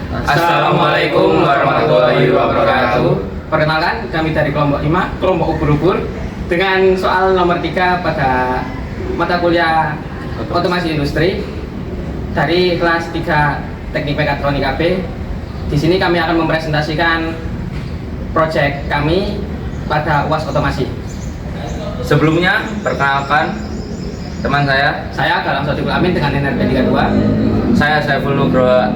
Assalamualaikum warahmatullahi wabarakatuh. Perkenalkan, kami dari kelompok 5, kelompok ubur-ubur, dengan soal nomor 3 pada mata kuliah otomasi industri dari kelas 3 Teknik Mekatronik AB. Di sini kami akan mempresentasikan proyek kami pada UAS otomasi. Sebelumnya, perkenalkan teman saya Galang Sodiqul Amin dengan NRP 32. saya Saiful Nugroho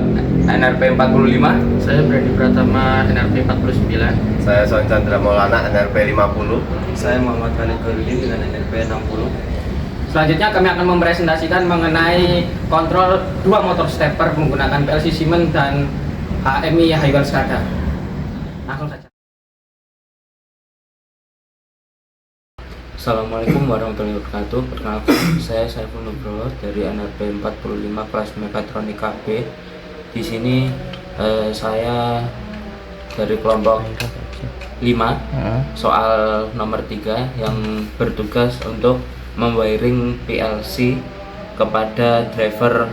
NRP 45. Saya Brady Pratama NRP 49. Saya Son Chandra Maulana NRP 50. Saya Muhammad Khalid Khalidi dengan NRP 60. Selanjutnya kami akan mempresentasikan mengenai kontrol 2 motor stepper menggunakan PLC Siemens dan HMI Hyundai SCADA. Langsung saja. Assalamualaikum warahmatullahi wabarakatuh. Perkenalkan, saya Saiful Nugroho dari NRP 45 kelas Mekatronik KB. Di sini saya dari kelompok 5, soal nomor 3 yang bertugas untuk memwiring PLC kepada driver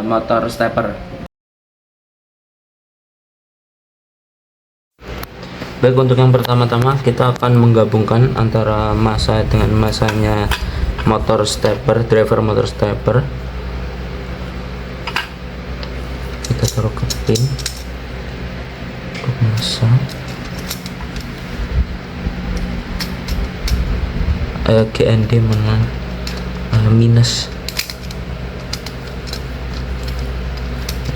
motor stepper. Baik, untuk yang pertama-tama kita akan menggabungkan antara massa dengan massanya motor stepper, driver motor stepper. Kita taruh ke pin untuk massa. GND mana minus.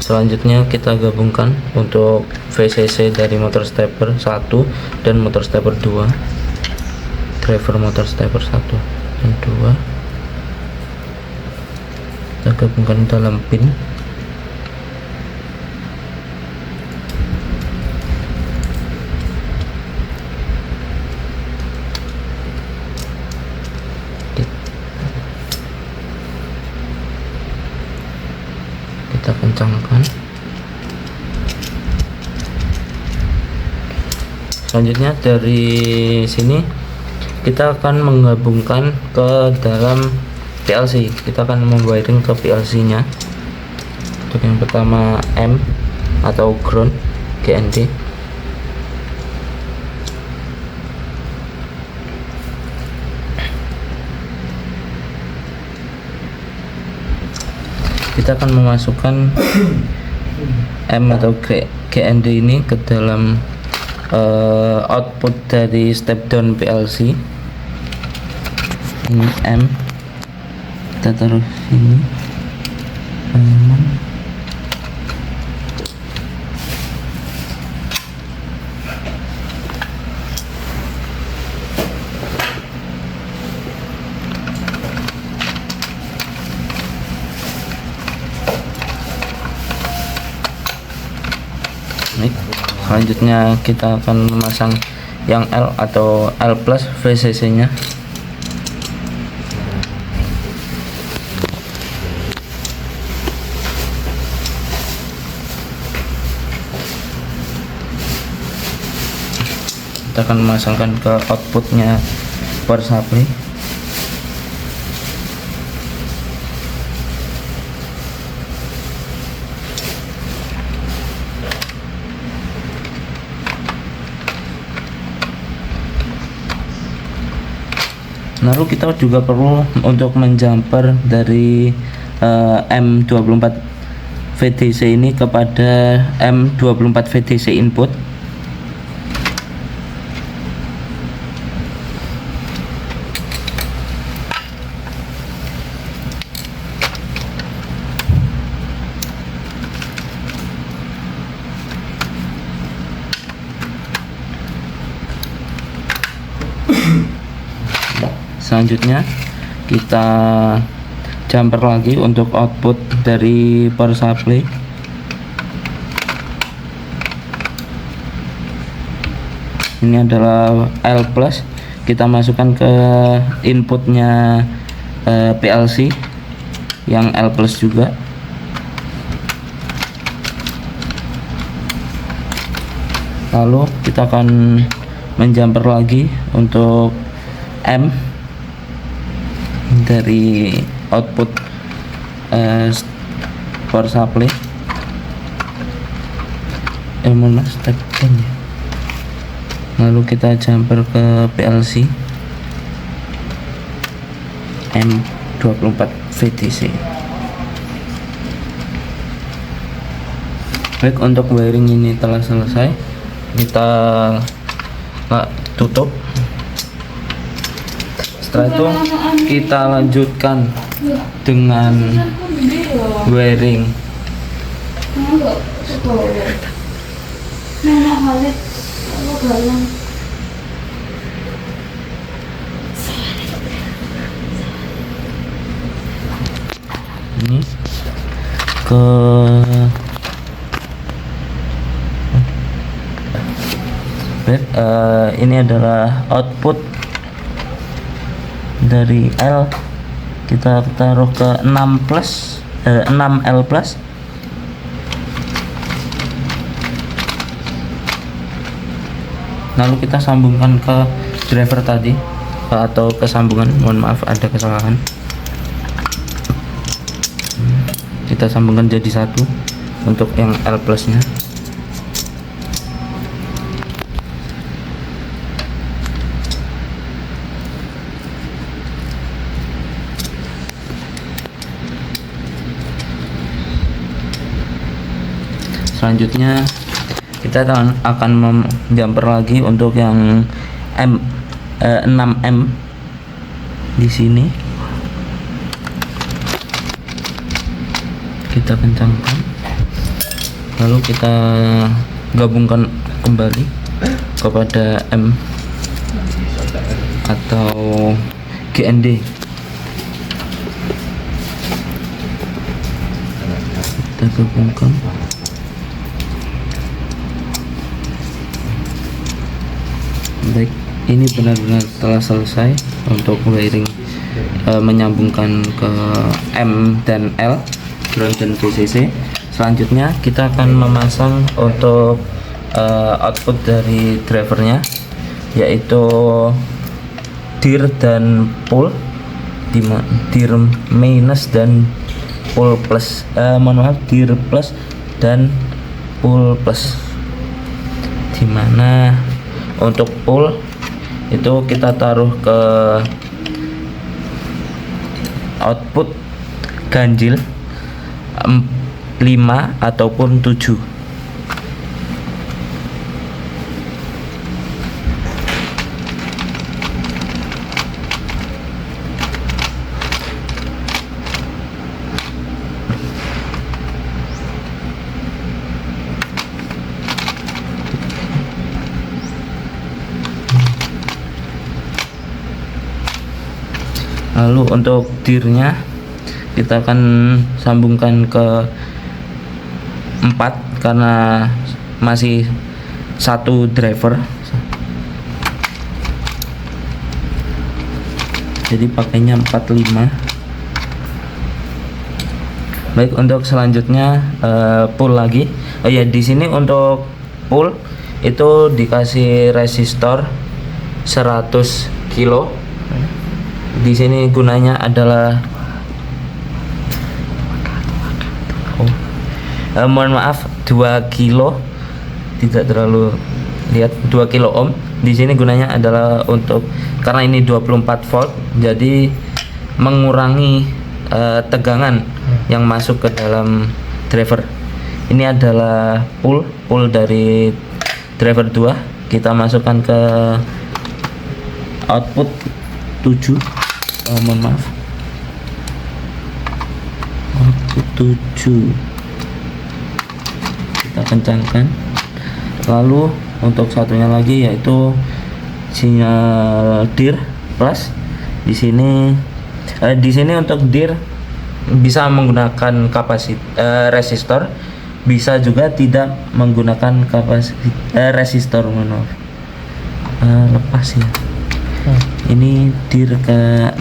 Selanjutnya kita gabungkan untuk VCC dari motor stepper 1 dan motor stepper 2, driver motor stepper 1 dan 2 kita gabungkan dalam pin. Kita kencangkan. Selanjutnya dari sini kita akan menggabungkan ke dalam PLC. Kita akan memwiring ke PLC nya. Untuk yang pertama M atau ground GND. Kita akan memasukkan M atau GND ini ke dalam output dari step down PLC. Ini M, kita taruh sini. Selanjutnya kita akan memasang yang L atau L plus VCC nya. Kita akan memasangkan ke outputnya power supply. Lalu kita juga perlu untuk menjumper dari M24 VDC ini kepada M24 VDC input. Selanjutnya kita jumper lagi untuk output dari power supply. Ini adalah L plus, kita masukkan ke inputnya PLC yang L plus juga. Lalu kita akan menjumper lagi untuk M dari output power supply. mohon maaf, step down ya. Lalu kita jumper ke PLC M24 VTC. Baik, untuk wiring ini telah selesai. Kita tutup. Setelah itu kita lanjutkan dengan wiring ini ke ini adalah output dari L, kita taruh ke 6L plus. Lalu kita sambungkan ke driver tadi, atau kesambungan, mohon maaf ada kesalahan. Kita sambungkan jadi satu untuk yang L plusnya. Selanjutnya kita akan menjumper lagi untuk yang 6M di sini. Kita kencangkan, lalu kita gabungkan kembali kepada M atau GND. Kita gabungkan. Baik, ini benar-benar telah selesai untuk wiring menyambungkan ke M dan L, ground dan VCC. Selanjutnya kita akan memasang untuk output dari drivernya, yaitu dir dan pull, dir minus dan pull plus, mohon maaf, dir plus dan pull plus, dimana untuk pull itu kita taruh ke output ganjil 5 ataupun 7. Lalu untuk dirnya kita akan sambungkan ke 4 karena masih satu driver, jadi pakainya 45. Baik, untuk selanjutnya pull lagi. Oh ya, di sini untuk pull itu dikasih resistor 100 kilo. Di sini gunanya adalah mohon maaf, 2 kilo, tidak terlalu lihat, 2 kilo ohm. Di sini gunanya adalah untuk, karena ini 24 volt, jadi mengurangi tegangan yang masuk ke dalam driver. Ini adalah pull dari driver 2. Kita masukkan ke output 7. Mohon maaf, output 7 kita kencangkan. Lalu untuk satunya lagi yaitu sinyal dir plus. Di sini untuk dir bisa menggunakan resistor, bisa juga tidak menggunakan resistor. Mohon maaf, lepas ya. Ini dir ke 6.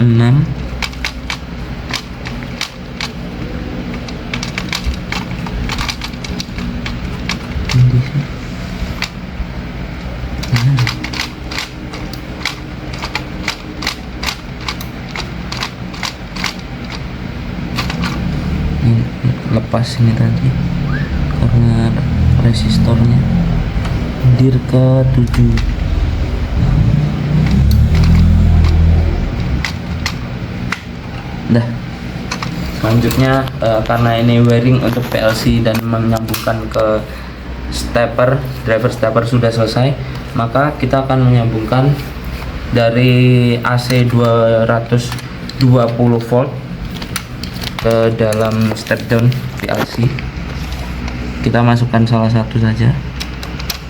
Lepas ini tadi karena resistornya. dir ke 7. Dah. Selanjutnya karena ini wiring untuk PLC dan menyambungkan ke stepper, driver stepper sudah selesai, maka kita akan menyambungkan dari AC 220 volt ke dalam step down PLC. Kita masukkan salah satu saja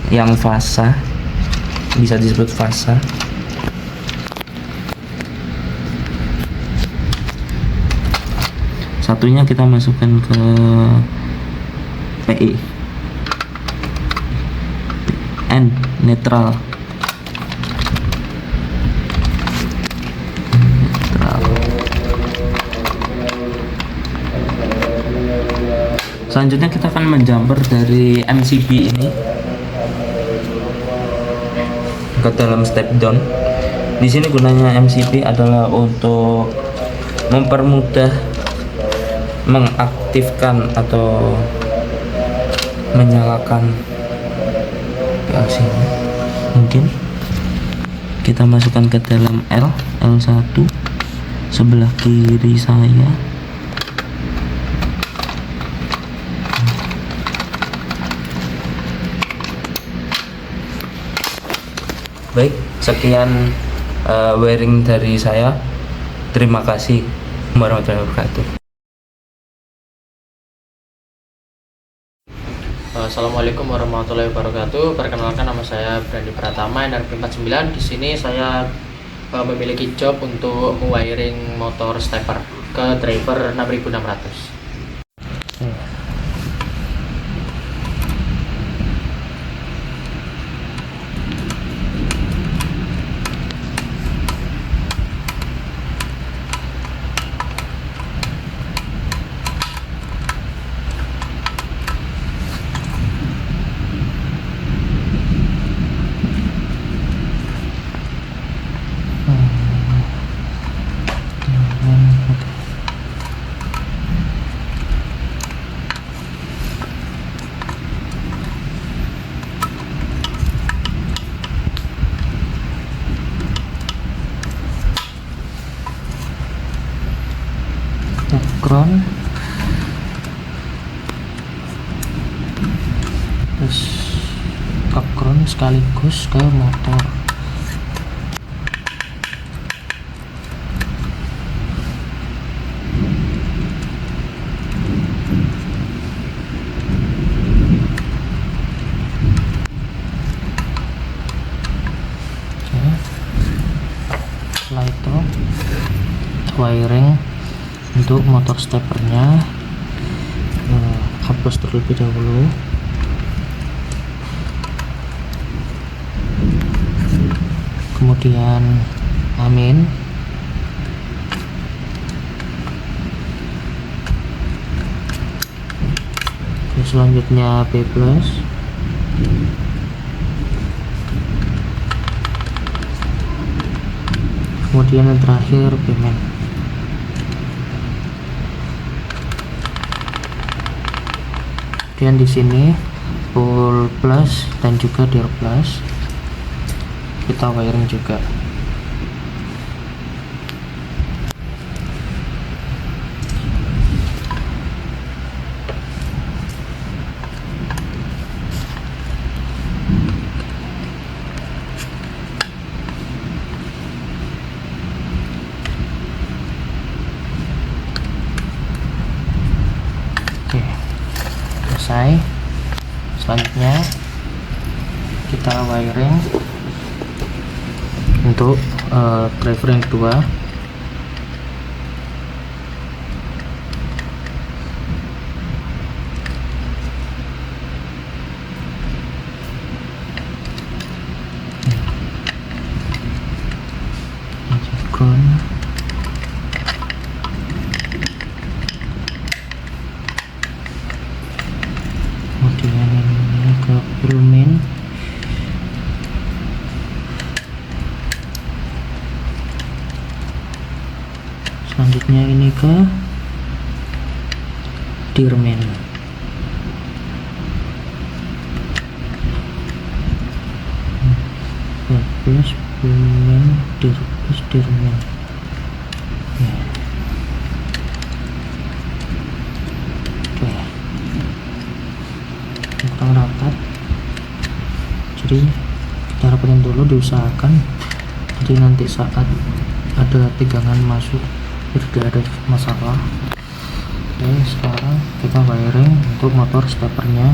yang fasa, bisa disebut fasa. Satunya kita masukkan ke PE N netral. Selanjutnya kita akan menjumper dari MCB ini ke dalam step down. Di sini gunanya MCB adalah untuk mempermudah mengaktifkan atau menyalakan PLC. Mungkin kita masukkan ke dalam L1 sebelah kiri saya. Baik, sekian wiring dari saya. Terima kasih warahmatullahi wabarakatuh. Assalamualaikum warahmatullahi wabarakatuh. Perkenalkan, nama saya Brandi Pratama, NRP 49. Di sini saya memiliki job untuk mewiring motor stepper ke driver 6600. Background, terus background sekaligus ke motor. Oke. Setelah itu wiring untuk motor steppernya hapus terlebih dahulu. Kemudian amin. Terus selanjutnya B+. Kemudian yang terakhir B-. Kemudian di sini pull plus dan juga dir plus kita wiring juga. Oke, selesai. Selanjutnya kita wiring untuk driver yang kedua. Ground. Kemudian ini ke pulmin. Selanjutnya ini ke dirman. plus Pullman dir plus Dirman ya. Oke, kurang rapat, jadi kita rapatin dulu, diusahakan jadi nanti saat ada pegangan masuk tidak ada masalah. Oke, sekarang kita wiring untuk motor stepernya.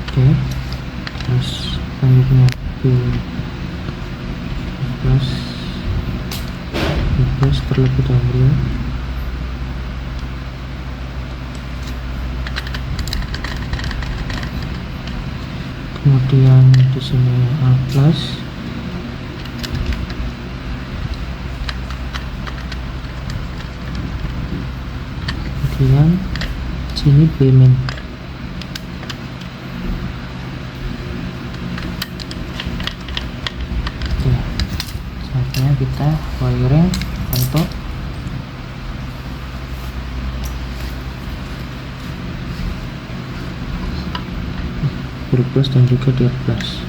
Oke, terus selanjutnya plus terlebih dahulu. Kemudian di sini A plus, kemudian sini B min. Oke, saatnya kita wiring untuk plus dan juga dir plus.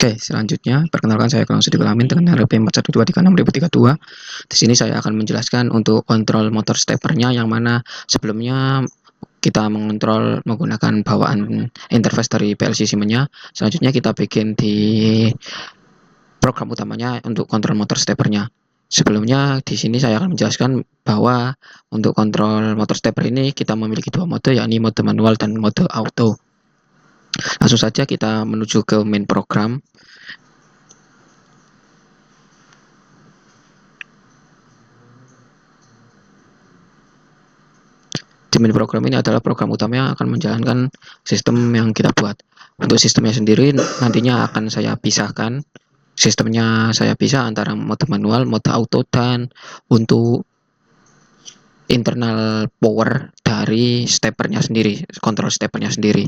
Oke, selanjutnya perkenalkan, saya Kurang Sudi Kelamin dengan RP 41236032. Di sini saya akan menjelaskan untuk kontrol motor stepernya, yang mana sebelumnya kita mengontrol menggunakan bawaan interface dari PLC Siemens-nya. Selanjutnya kita bikin di program utamanya untuk kontrol motor stepernya. Sebelumnya di sini saya akan menjelaskan bahwa untuk kontrol motor stepper ini kita memiliki dua mode, yakni mode manual dan mode auto. Langsung saja kita menuju ke main program. Di main program ini adalah program utama yang akan menjalankan sistem yang kita buat. Untuk sistemnya sendiri nantinya akan saya pisahkan. Sistemnya saya pisah antara mode manual, mode auto, dan untuk internal power dari steppernya sendiri, kontrol steppernya sendiri.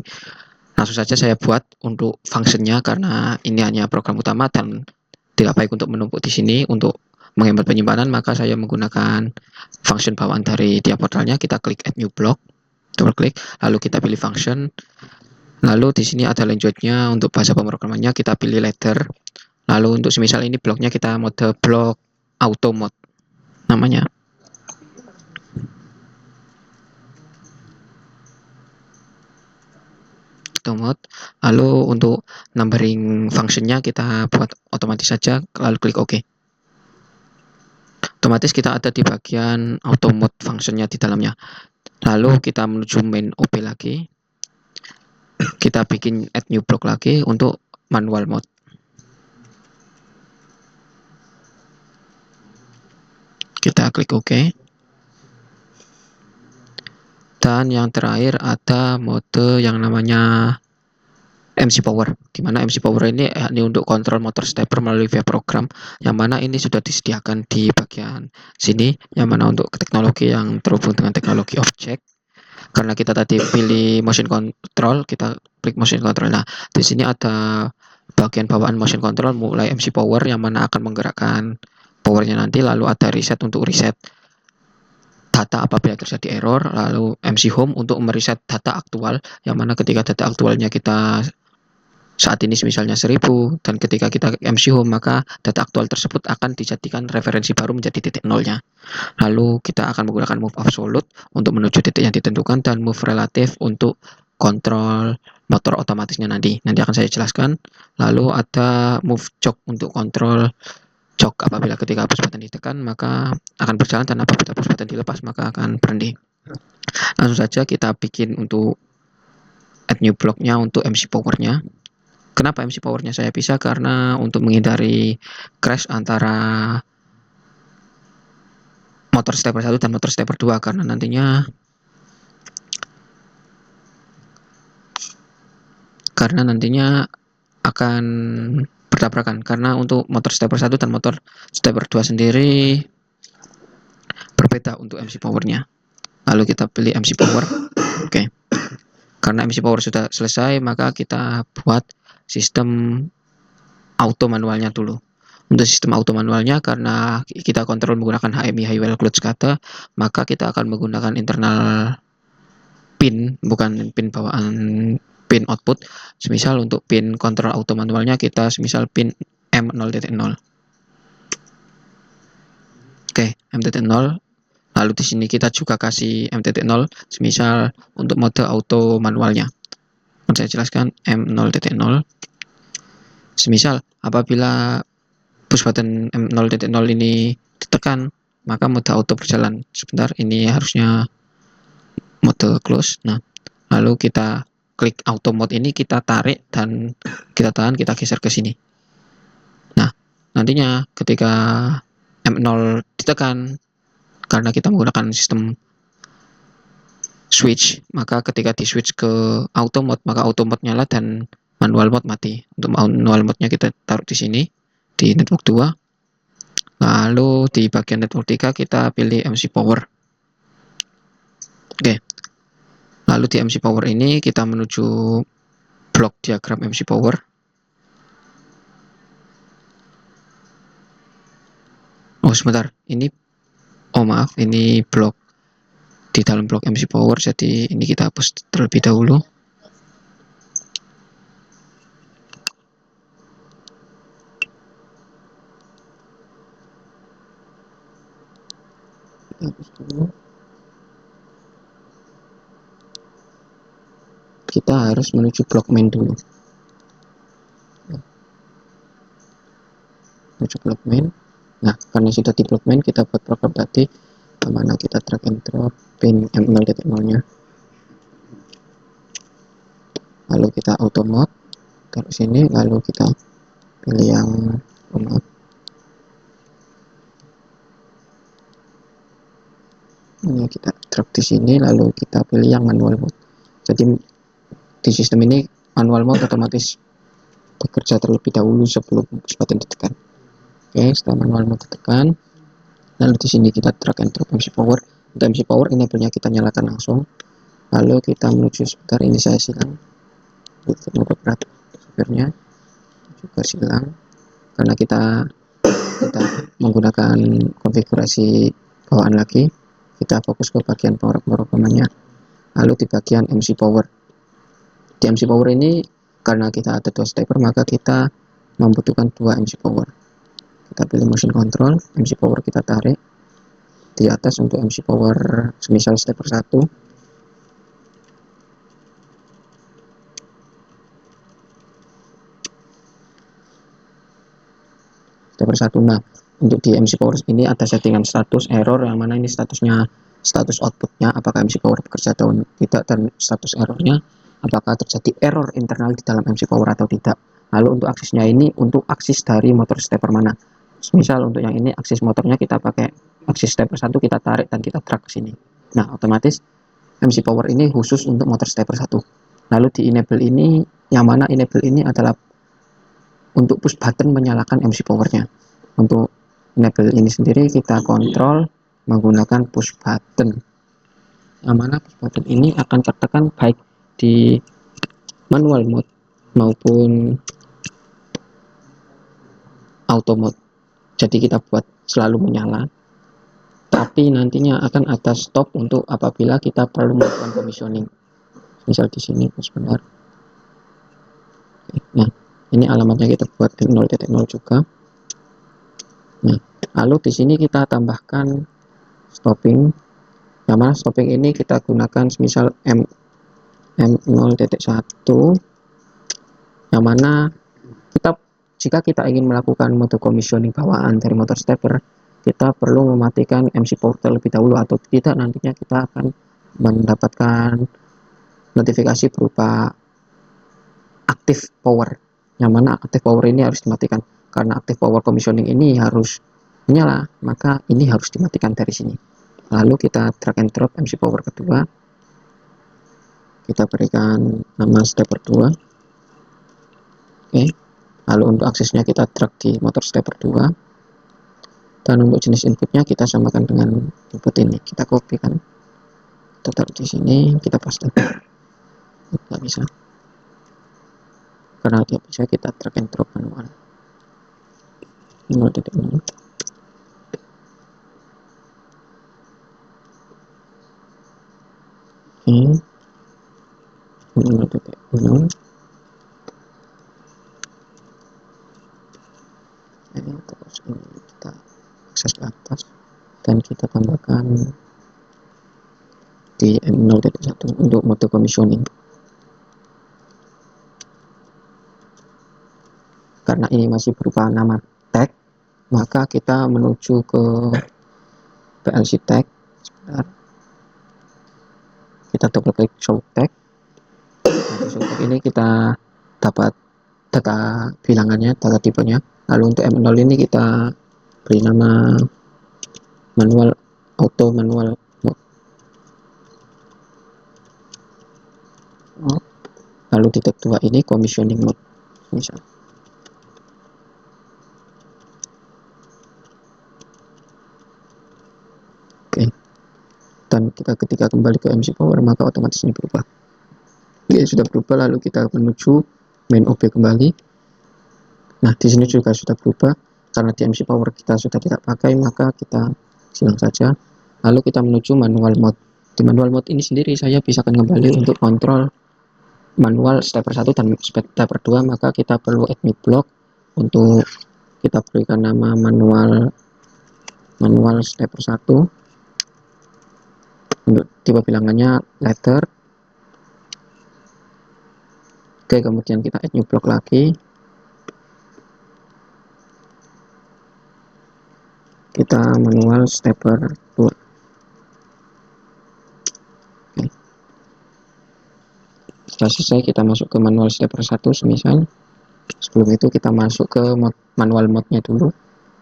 Langsung saja saya buat untuk functionnya, karena ini hanya program utama dan tidak baik untuk menumpuk di sini. Untuk menghemat penyimpanan, maka saya menggunakan function bawaan dari tiap portalnya. Kita klik add new block, double klik, lalu kita pilih function. Lalu di sini ada lanjutnya, untuk bahasa pemrogramannya kita pilih ladder. Lalu untuk semisal ini bloknya kita mode block auto mode namanya. Auto mode. Lalu untuk numbering functionnya kita buat otomatis saja, lalu klik OK. Otomatis kita ada di bagian auto mode functionnya di dalamnya. Lalu kita menuju main OP lagi. Kita bikin add new block lagi untuk manual mode. Kita klik OK. Dan yang terakhir ada mode yang namanya MC Power, di mana MC Power ini untuk kontrol motor stepper melalui via program, yang mana ini sudah disediakan di bagian sini, yang mana untuk teknologi yang terhubung dengan teknologi objek. Karena kita tadi pilih motion control, kita klik motion control. Nah, di sini ada bagian bawaan motion control, mulai MC Power yang mana akan menggerakkan powernya nanti, lalu ada reset untuk reset data apabila terjadi error, lalu MC Home untuk mereset data aktual, yang mana ketika data aktualnya kita saat ini misalnya 1000, dan ketika kita MC Home maka data aktual tersebut akan dijadikan referensi baru menjadi titik nolnya. Lalu kita akan menggunakan move absolute untuk menuju titik yang ditentukan, dan move relatif untuk kontrol motor otomatisnya nanti akan saya jelaskan. Lalu ada move choke untuk kontrol choke, apabila ketika push button ditekan maka akan berjalan, dan apabila push button dilepas maka akan berhenti. Langsung saja kita bikin untuk add new blocknya untuk MC powernya. Kenapa MC powernya saya pisah? Karena untuk menghindari crash antara motor stepper 1 dan motor stepper 2, karena nantinya akan bertabrakan karena untuk motor stepper 1 dan motor stepper 2 sendiri berbeda untuk MC powernya. Lalu kita pilih MC power. Oke. Karena MC power sudah selesai, maka kita buat sistem auto manualnya dulu. Untuk sistem auto manualnya, karena kita kontrol menggunakan HMI high wheel clutch kata, maka kita akan menggunakan internal pin, bukan pin bawaan, pin output. Semisal untuk pin kontrol auto manualnya kita semisal pin M0.0. Oke, M.0. Lalu di sini kita juga kasih M.0 semisal untuk mode auto manualnya. Saya jelaskan M0.0. Semisal apabila push button M0.0 ini ditekan, maka mode auto berjalan. Sebentar, ini harusnya mode close. Nah, lalu kita klik auto mode ini, kita tarik dan kita tahan, kita geser ke sini. Nah, nantinya ketika M0 ditekan, karena kita menggunakan sistem switch, maka ketika di switch ke auto mode, maka auto mode nyala dan manual mode mati. Untuk manual mode-nya kita taruh di sini di network 2. Lalu di bagian network 3 kita pilih MC power. Oke. Lalu di MC power ini kita menuju blok diagram MC power. Oh, sebentar. Maaf, ini blok di dalam blok MC power, jadi ini kita hapus terlebih dahulu. Kita harus menuju blok main dulu. Menuju blok main. Nah, karena sudah di blok main, kita buat program tadi kemana kita drag and drop pin M0.0-nya. Lalu kita auto mode, taruh sini, lalu kita pilih yang remote. Ini kita drag di sini, lalu kita pilih yang manual mode. Jadi di sistem ini manual mode otomatis bekerja terlebih dahulu sebelum push button ditekan. Oke, setelah manual mode ditekan, lalu di sini kita drag and drop MC power. Untuk MC power enable-nya kita nyalakan langsung. Lalu kita menuju, sebentar, ini saya silang. Mode berat supirnya juga silang karena kita menggunakan konfigurasi bawaan lagi. Kita fokus ke bagian pemrogramannya. Lalu di bagian MC power. Di MC power ini karena kita ada 2 stepper, maka kita membutuhkan 2 MC power. Kita pilih motion control, MC power kita tarik di atas untuk MC power semisal stepper 1. Stepper 1. Nah, untuk di MC power ini ada settingan status error, yang mana ini status outputnya apakah MC power bekerja atau tidak, dan status errornya apakah terjadi error internal di dalam MC power atau tidak. Lalu untuk aksesnya ini untuk aksis dari motor stepper mana. Misal untuk yang ini aksis motornya kita pakai aksis stepper 1, kita tarik dan kita drag ke sini. Nah, otomatis MC power ini khusus untuk motor stepper 1. Lalu di enable ini, yang mana enable ini adalah untuk push button menyalakan MC powernya. Untuk enable ini sendiri kita kontrol menggunakan push button, yang mana push button ini akan tertekan baik di manual mode maupun auto mode. Jadi kita buat selalu menyala, tapi nantinya akan ada stop untuk apabila kita perlu melakukan commissioning. Misal di sini, sebentar. Nah, ini alamatnya kita buat M0.0 juga. Nah, lalu di sini kita tambahkan stopping, yang mana stopping ini kita gunakan semisal M0.1, yang mana jika kita ingin melakukan mode commissioning bawaan dari motor stepper, kita perlu mematikan MC power terlebih dahulu, atau tidak nantinya kita akan mendapatkan notifikasi berupa active power, yang mana active power ini harus dimatikan. Karena active power commissioning ini harus menyala, maka ini harus dimatikan dari sini. Lalu kita drag and drop MC power kedua, kita berikan nama stepper 2. Oke. Lalu untuk aksesnya kita drag di motor stepper 2, dan untuk jenis inputnya kita samakan dengan input ini. Kita copy kan, kita taruh di sini, kita paste. Nggak bisa, karena tidak bisa kita drag and drop manual. 0.0. Oke, 0.0. Terus ini kita akses ke atas dan kita tambahkan di M0.1 untuk mode commissioning. Karena ini masih berupa nama tag, maka kita menuju ke PLC tag. Sebentar, kita double klik show tag. Nah, di show tag ini kita dapat data bilangannya, data tipenya. Lalu untuk M0 ini kita beri nama manual, auto manual mode. Lalu di tab 2 ini commissioning mode misal. Oke, dan kita ketika kembali ke MC Power maka otomatis ini berubah. Oke, sudah berubah. Lalu kita menuju main OB kembali. Nah, di sini juga sudah berubah karena di MC Power kita sudah tidak pakai, maka kita silang saja. Lalu kita menuju manual mode. Di manual mode ini sendiri saya bisa kembali untuk kontrol manual stepper 1 dan stepper 2, maka kita perlu admit block. Untuk kita berikan nama manual stepper 1. Untuk tipe bilangannya letter. Oke, kemudian kita add new block lagi. Kita manual stepper 2. Oke. Setelah selesai kita masuk ke manual stepper 1 semisal. Sebelum itu kita masuk ke manual mode-nya dulu.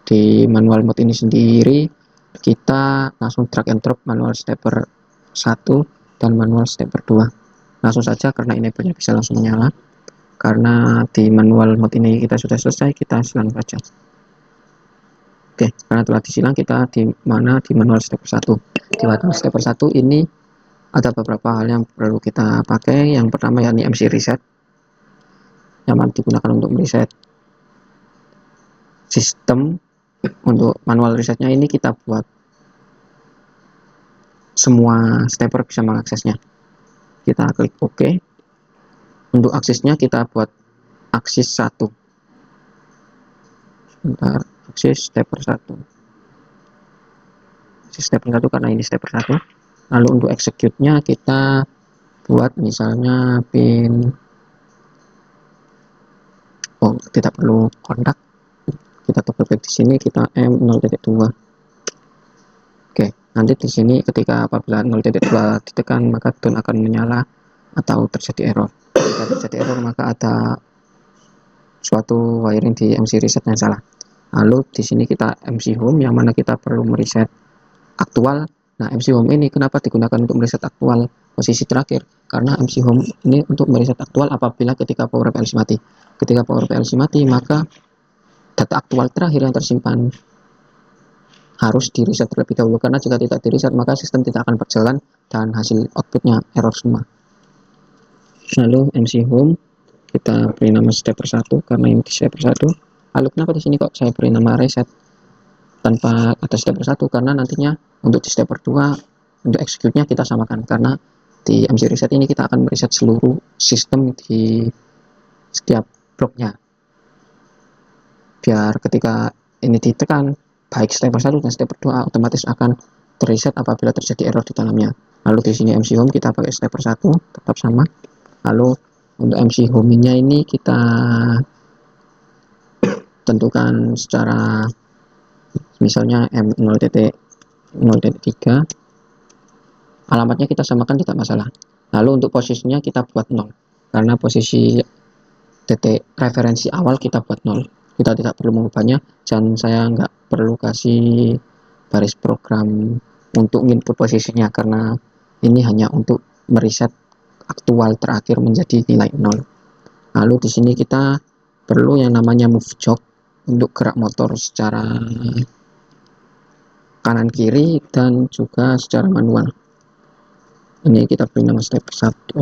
Di manual mode ini sendiri kita langsung drag and drop manual stepper 1 dan manual stepper 2. Langsung saja karena enable-nya bisa langsung menyala. Karena di manual mode ini kita sudah selesai, kita silang saja. Oke, karena telah disilang, kita di manual stepper 1. Di manual stepper 1 ini ada beberapa hal yang perlu kita pakai. Yang pertama yakni MC reset, yang digunakan untuk mereset sistem. Untuk manual resetnya ini kita buat semua stepper bisa mengaksesnya. Kita klik OK. Untuk aksesnya kita buat akses 1. Sebentar, akses stepper 1. Akses stepper 1 karena ini stepper 1. Lalu untuk execute-nya kita buat misalnya pin, tidak perlu kontak. Kita double klik di sini, kita M0.2. Oke, nanti di sini ketika apabila 0.2 ditekan maka tone akan menyala atau terjadi error. Jika terjadi error maka ada suatu wiring di MC reset yang salah. Lalu di sini kita MC home yang mana kita perlu mereset aktual. Nah, MC home ini kenapa digunakan untuk mereset aktual posisi terakhir? Karena MC home ini untuk mereset aktual apabila ketika power PLC mati. Ketika power PLC mati maka data aktual terakhir yang tersimpan harus di reset terlebih dahulu, karena jika tidak di reset maka sistem tidak akan berjalan dan hasil outputnya error semua. Lalu MC home kita beri nama stepper 1 karena ini di stepper 1. Lalu kenapa di sini kok saya beri nama reset tanpa ada stepper 1? Karena nantinya untuk di stepper 2 untuk execute-nya kita samakan, karena di MC reset ini kita akan mereset seluruh sistem di setiap bloknya, biar ketika ini ditekan baik stepper 1 dan stepper 2 otomatis akan terreset apabila terjadi error di dalamnya. Lalu di sini MC home kita pakai stepper 1 tetap sama. Lalu untuk MC home-nya ini kita tentukan secara misalnya M0.3, alamatnya kita samakan tidak masalah. Lalu untuk posisinya kita buat 0 karena posisi titik referensi awal kita buat 0. Kita tidak perlu mengubahnya, dan saya nggak perlu kasih baris program untuk input posisinya karena ini hanya untuk mereset aktual terakhir menjadi nilai 0. Lalu di sini kita perlu yang namanya move jog untuk gerak motor secara kanan kiri dan juga secara manual. Ini kita beri nama step 1.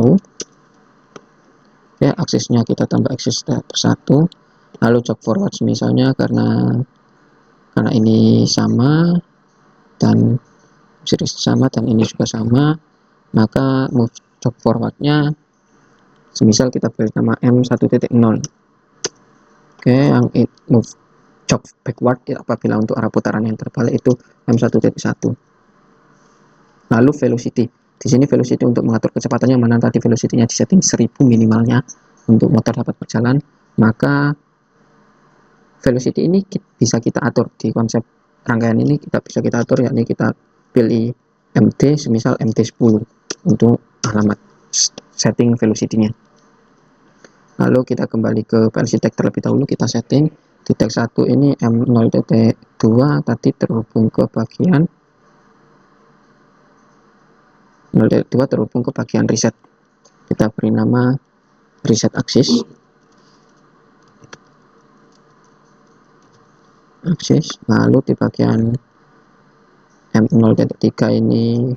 Oke, aksesnya kita tambah akses step 1. Lalu jog forward misalnya karena ini sama dan series sama dan ini juga sama, maka move jog forwardnya semisal kita beri nama M1.0. Oke, yang move jog backward apabila untuk arah putaran yang terbalik itu M1.1. Lalu velocity, di sini velocity untuk mengatur kecepatannya, mana tadi velocity-nya di setting 1000 minimalnya untuk motor dapat berjalan, maka velocity ini bisa kita atur di konsep rangkaian ini, kita bisa kita atur, yakni kita pilih MD, semisal MD10 untuk alamat setting velocity-nya. Lalu kita kembali ke PLC tag terlebih dahulu, kita setting di tag 1 ini M0.2 tadi terhubung ke bagian 0.2 terhubung ke bagian reset. Kita beri nama reset aksis. Lalu di bagian M0.3 ini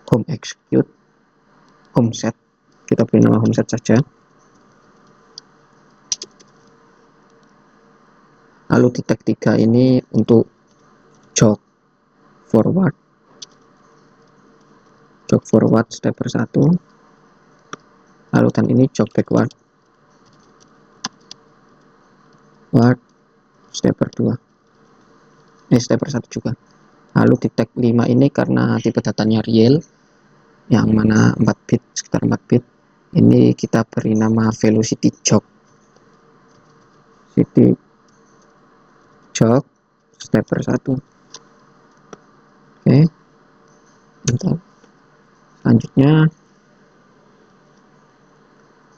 home execute, home set, kita beri nama home set saja. Lalu di tag 3 ini untuk jog forward stepper 1, lalu dan ini jog backward stepper 2, stepper 1 juga. Lalu di tag 5 ini karena tipe datanya real yang mana 4 bit, sekitar 4 bit, ini kita beri nama velocity jog stepper 1. Oke, bentar. Selanjutnya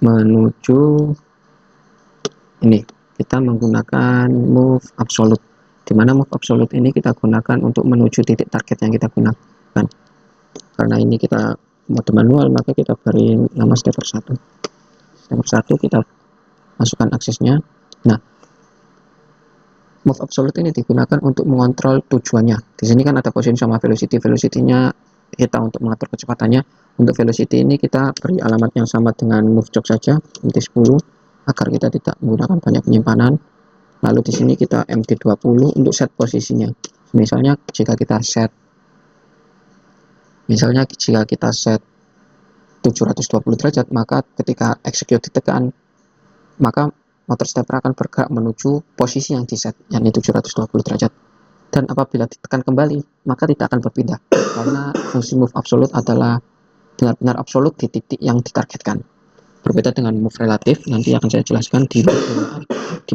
menuju ini, kita menggunakan move absolute, dimana move absolute ini kita gunakan untuk menuju titik target yang kita gunakan. Karena ini kita mode manual, maka kita beri nama stepper 1. Stepper 1 kita masukkan aksesnya. Nah, move absolute ini digunakan untuk mengontrol tujuannya. Di sini kan ada position sama velocity. Velocity-nya kita untuk mengatur kecepatannya. Untuk velocity ini kita beri alamat yang sama dengan move jog saja, MT10, agar kita tidak menggunakan banyak penyimpanan. Lalu di sini kita MT20 untuk set posisinya. Misalnya jika kita set 720 derajat, maka ketika execute ditekan, maka motor stepper akan bergerak menuju posisi yang diset, yakni 720 derajat. Dan apabila ditekan kembali, maka tidak akan berpindah, karena fungsi move absolute adalah benar-benar absolut di titik yang ditargetkan. Berbeda dengan move relatif, nanti akan saya jelaskan di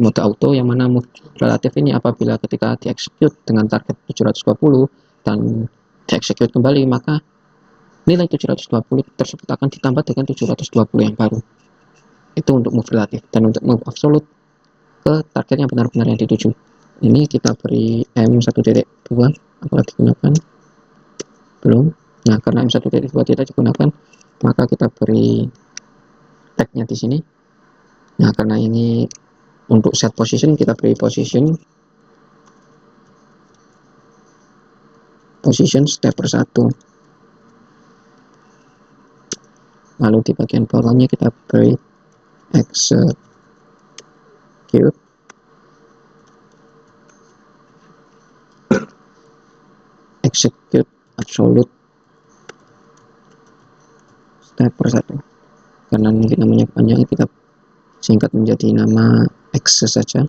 mode auto, yang mana move relatif ini apabila ketika di-execute dengan target 720 dan di-execute kembali, maka nilai 720 tersebut akan ditambah dengan 720 yang baru. Itu untuk move relatif. Dan untuk move absolute ke target yang benar-benar yang dituju, ini kita beri M1.2, apakah digunakan? Belum. Nah, karena M1.2 tidak digunakan, maka kita beri tagnya di sini. Nah, karena ini untuk set position, kita beri position stepper 1. Lalu di bagian bawahnya kita beri execute absolute stepper 1. Karena mungkin namanya panjang, kita singkat menjadi nama X saja.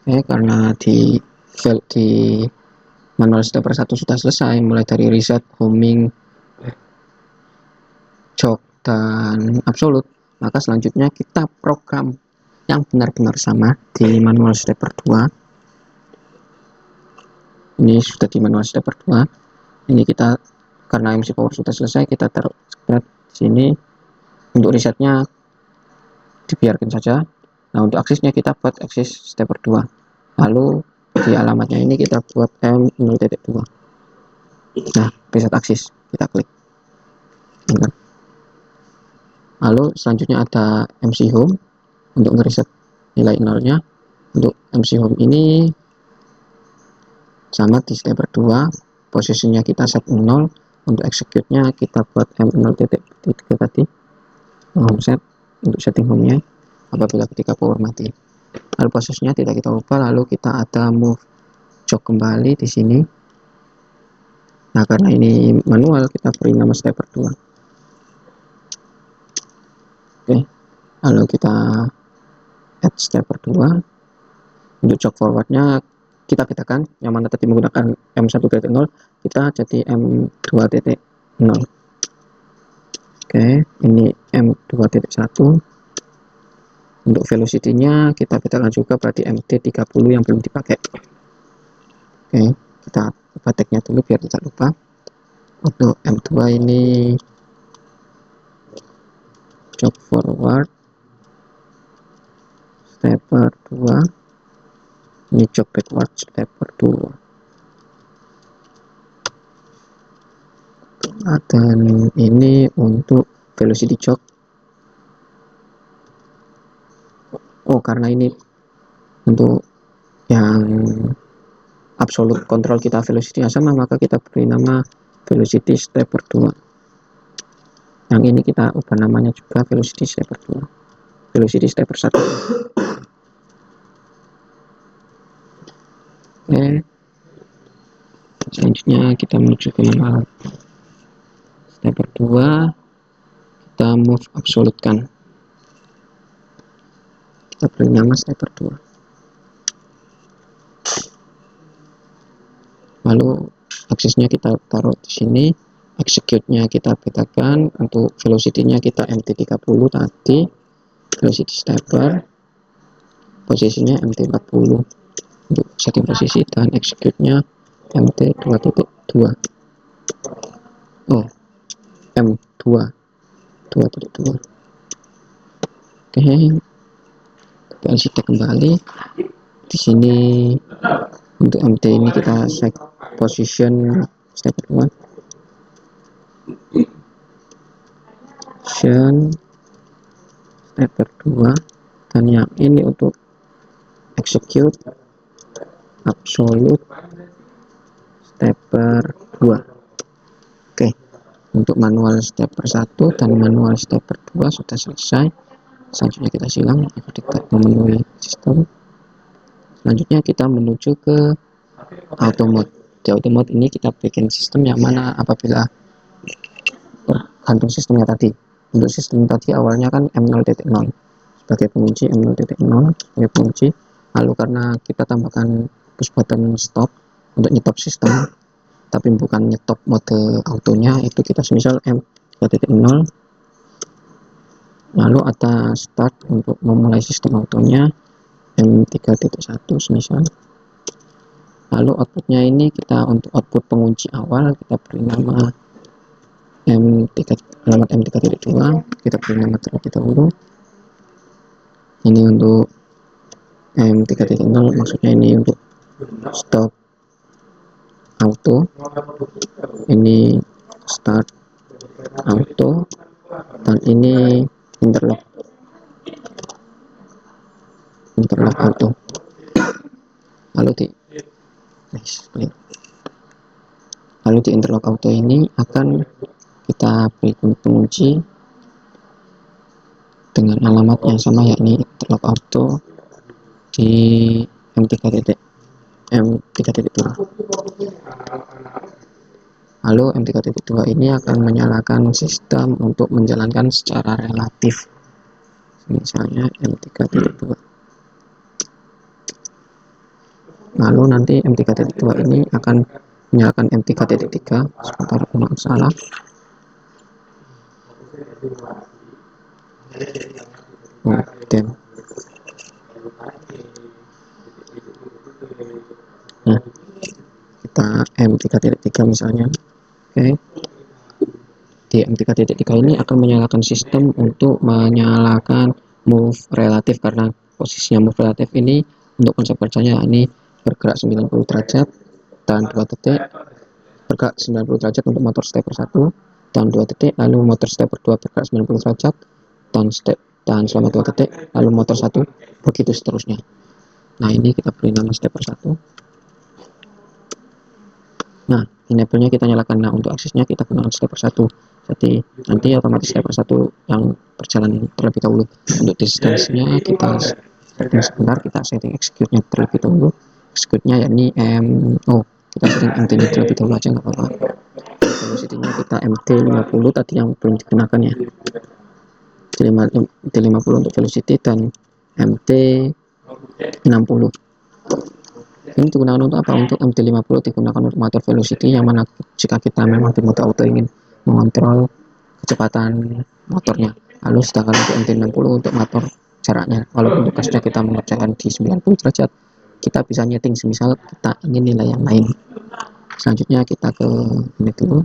Oke, karena di manual stepper 1 sudah selesai, mulai dari reset, homing, jog, dan absolute, maka selanjutnya kita program yang benar-benar sama di manual stepper 2. Ini sudah di manual stepper 2. Ini kita, karena MC power sudah selesai, kita taruh di sini. Untuk resetnya dibiarkan saja. Nah, untuk aksesnya kita buat akses stepper 2. Lalu di alamatnya ini kita buat M0.2. Nah, preset aksis kita klik. Bentar. Lalu selanjutnya ada MC Home untuk ngereset nilai nolnya. Untuk MC Home ini sama di stepper 2, posisinya kita set 0. Untuk execute-nya kita buat M0.3 tadi, home set untuk setting home-nya apabila ketika power mati. Lalu posisinya tidak kita ubah, lalu kita ada move jog kembali di sini. Nah, karena ini manual, kita beri nama stepper 2. Oke, lalu kita add stepper 2. Untuk jog forwardnya kita bedakan, yang mana tadi menggunakan M1.0 kita jadi M2.0. Oke, ini M2.1. Untuk velocity-nya kita bedakan juga, berarti MT30 yang belum dipakai. Oke, kita ubah tag-nya dulu biar tidak lupa. Untuk M2 ini jog forward stepper 2, ini jog backward stepper 2. Dan ini untuk velocity jog. Oh, karena ini untuk yang absolute control kita velocity yang sama, maka kita beri nama velocity stepper 2. Yang ini kita ubah namanya juga velocity stepper 2, velocity stepper 1. Oke, selanjutnya kita menuju ke manual stepper 2, kita move absolute kan, kita beri nama stepper 2. Lalu aksesnya kita taruh di sini, execute-nya kita bedakan. Untuk velocity-nya kita MT30 tadi, velocity stepper, posisinya MT40 untuk setting posisi, dan execute-nya MT2.2. Oh, M2 2.2. Oke, PLC kembali. Di sini untuk MT ini kita set position stepper 1, position stepper 2, dan yang ini untuk execute absolute stepper 2. Oke, untuk manual stepper 1 dan manual stepper 2 sudah selesai. Selanjutnya kita silang kita memenuhi sistem. Selanjutnya kita menuju ke auto mode. Di auto mode ini kita bikin sistem yang mana apabila tergantung sistemnya tadi. Untuk sistem tadi awalnya kan M0.0 sebagai pengunci, M0.0 sebagai pengunci. Lalu karena kita tambahkan push button stop untuk nyetop sistem, tapi bukan nyetop mode autonya, itu kita semisal M3.0. Lalu ada start untuk memulai sistem autonya, M3.1 semisal. Lalu outputnya ini kita untuk output pengunci awal kita beri nama alamat M3.2, kita beri nama terlebih dahulu. Ini untuk M3.0, maksudnya ini untuk stop auto, ini start auto, dan ini interlock auto. Lalu di interlock auto ini akan kita beri pengunci dengan alamat yang sama, yakni interlock auto di M3.2. Lalu M3.2 ini akan menyalakan sistem untuk menjalankan secara relatif, misalnya M3.2. Lalu nanti M3.2 ini akan menyalakan M3.3. Sebentar, salah. Nah, kita M3.3 misalnya. Oke. Di M3.3 ini akan menyalakan sistem untuk menyalakan move relatif, karena posisinya move relatif ini untuk konsep kerjanya ini bergerak 90 derajat dan 2 detik, bergerak 90 derajat untuk motor stepper 1 dan 2 detik, lalu motor stepper 2 bergerak 90 derajat dan selama 2 detik, lalu motor 1 begitu seterusnya. Nah, ini kita beri nama stepper 1. Nah, enable-nya kita nyalakan. Nah, untuk aksesnya kita gunakan stepper 1. Jadi nanti otomatis stepper 1 yang berjalan terlebih dahulu. Untuk distance-nya kita setting sebentar, kita setting execute-nya terlebih dahulu. Execute-nya yakni kita setting MT-nya terlebih dahulu aja nggak apa-apa. Velocity-nya kita MT50 tadi yang belum digunakan ya. MT50 untuk velocity dan MT60. Ini digunakan untuk apa? Untuk MT50 digunakan untuk motor velocity, yang mana jika kita memang di mode auto ingin mengontrol kecepatan motornya. Lalu sedangkan untuk MT60 untuk motor jaraknya, walaupun tugasnya kita mengerjakan di 90 derajat, kita bisa nyeting semisal kita ingin nilai yang lain. Selanjutnya kita ke ini dulu.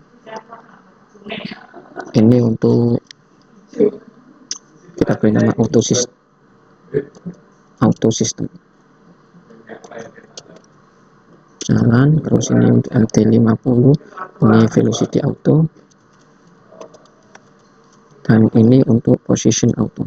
Ini untuk kita beri nama auto system jalan. Terus ini untuk MT50, ini velocity auto, dan ini untuk position auto.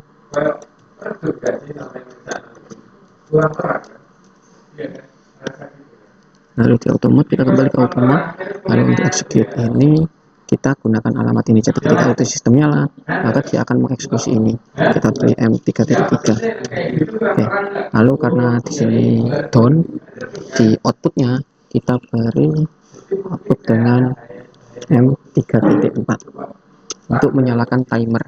Lalu di auto mode kita kembali ke auto mode. Lalu untuk execute ini kita gunakan alamat ini. Jadi ketika auto system nyala, maka dia akan mengeksekusi ini. Kita beri M3.3. Oke. Lalu karena di sini down, di outputnya kita beri output dengan M3.4 untuk menyalakan timer.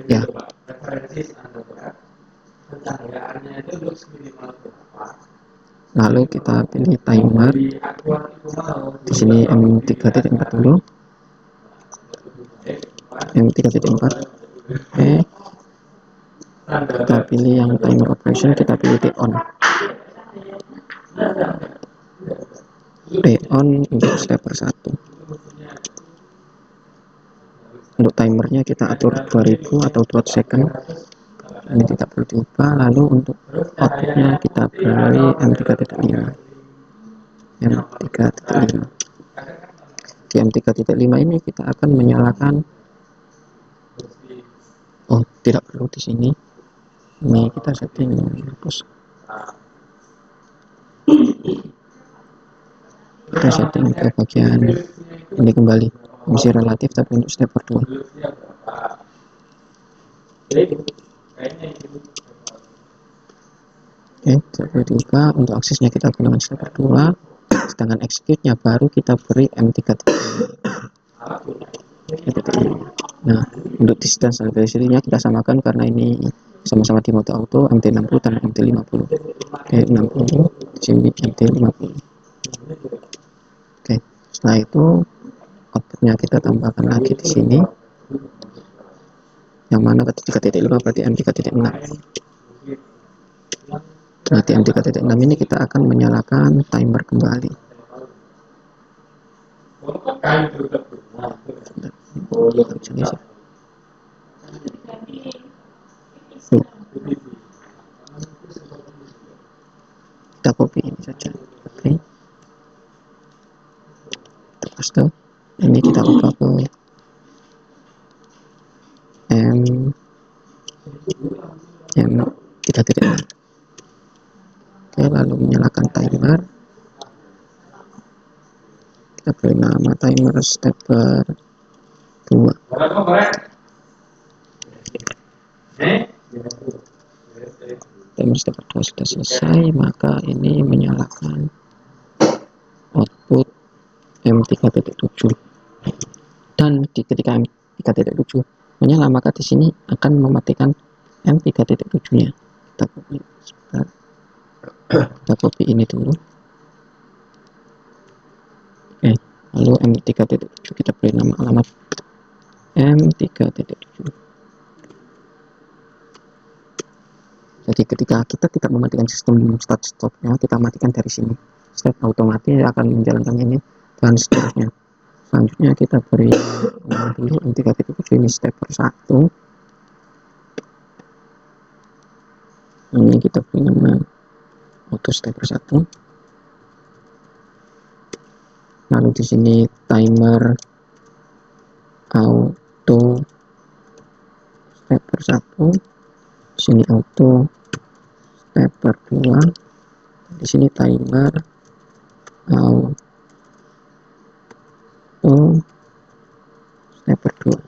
Ya. Lalu kita pilih timer. Di sini M3.4 dulu. M3.4. Oke. Kita pilih yang timer operation, kita pilih on. On untuk stepper 1. Untuk timernya kita atur 2000 atau 2 second. Ini tidak perlu diubah. Lalu untuk outputnya kita beri M3.5. Di M3.5 ini kita akan menyalakan, tidak perlu di sini. Ini kita setting hapus. Kita setting ke bagian ini kembali, masih relatif tapi untuk stepper 2. Stepper 2 untuk aksesnya kita gunakan stepper 2, sedangkan execute-nya baru kita beri M3.5. Nah, untuk distance dan velocity-nya kita samakan karena ini sama-sama di mode auto, MT60 dan MT50. Oke, 60, sini MT50. Oke, setelah itu outputnya kita tambahkan lagi di sini, yang mana tadi 3.5 berarti M3.6. Nah, di M3.6 ini kita akan menyalakan timer kembali. Kita copy ini saja. Oke. Kita paste. Ini kita ubah ke M3.6. Oke, lalu menyalakan timer. Kita beri nama timer stepper 2. Timer stepper 2 sudah selesai, maka ini menyalakan output M3.7. Dan ketika M3.7 menyala, maka di sini akan mematikan M3.7-nya. Kita copy sebentar. Kita copy ini dulu. Oke, lalu M3.7 kita beri nama alamat M3.7. Jadi ketika kita tidak mematikan sistem start stopnya, kita matikan dari sini. Start otomatis akan menjalankan ini dan seterusnya. Selanjutnya kita beri nama dulu M3.7 ini stepper 1. Ini kita beri nama auto stepper 1. Lalu di sini timer auto stepper 1. Di sini auto stepper 2. Di sini timer auto stepper 2.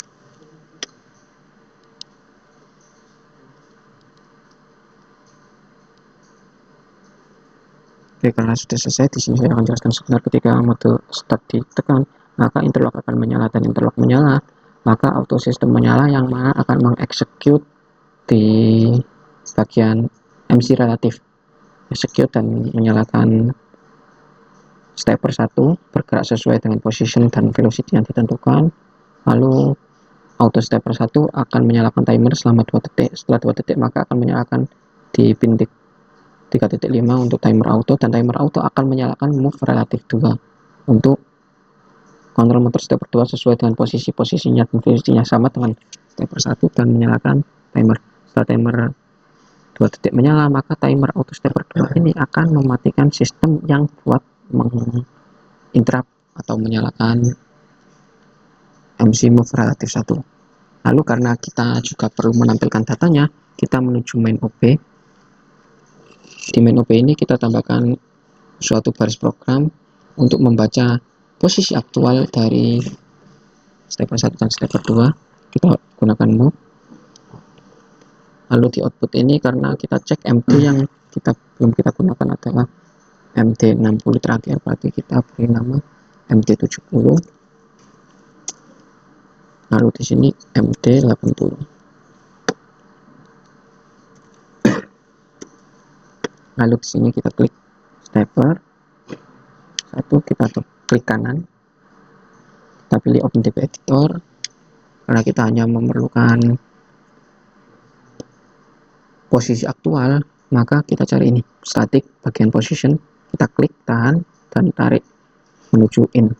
Oke, karena sudah selesai, di sini saya akan jelaskan sebentar. Ketika mode start ditekan, maka interlock akan menyala, dan interlock menyala, maka auto sistem menyala yang mana akan mengeksekut di bagian MC relatif, execute dan menyalakan stepper 1 bergerak sesuai dengan position dan velocity yang ditentukan. Lalu auto stepper 1 akan menyalakan timer selama 2 detik. Setelah 2 detik maka akan menyalakan di pin 3.5 untuk timer auto, dan timer auto akan menyalakan move relatif 2 untuk kontrol motor stepper 2 sesuai dengan posisinya dan velocity-nya sama dengan stepper 1, dan menyalakan timer. Setelah timer 2 detik menyala, maka timer auto stepper 2 ini akan mematikan sistem yang buat menginterrupt atau menyalakan MC move relatif 1. Lalu karena kita juga perlu menampilkan datanya, kita menuju main OP. Di main OP ini kita tambahkan suatu baris program untuk membaca posisi aktual dari stepper 1 dan stepper 2. Kita gunakan move. Lalu di output ini, karena kita cek MD yang belum kita gunakan adalah MD 60 terakhir, berarti kita beri nama MD 70. Lalu di sini MD 80. Lalu di sini kita klik stepper 1, kita klik kanan, kita pilih OpenDB Editor. Karena kita hanya memerlukan posisi aktual, maka kita cari ini static bagian position, kita klik, tahan, dan tarik menuju in.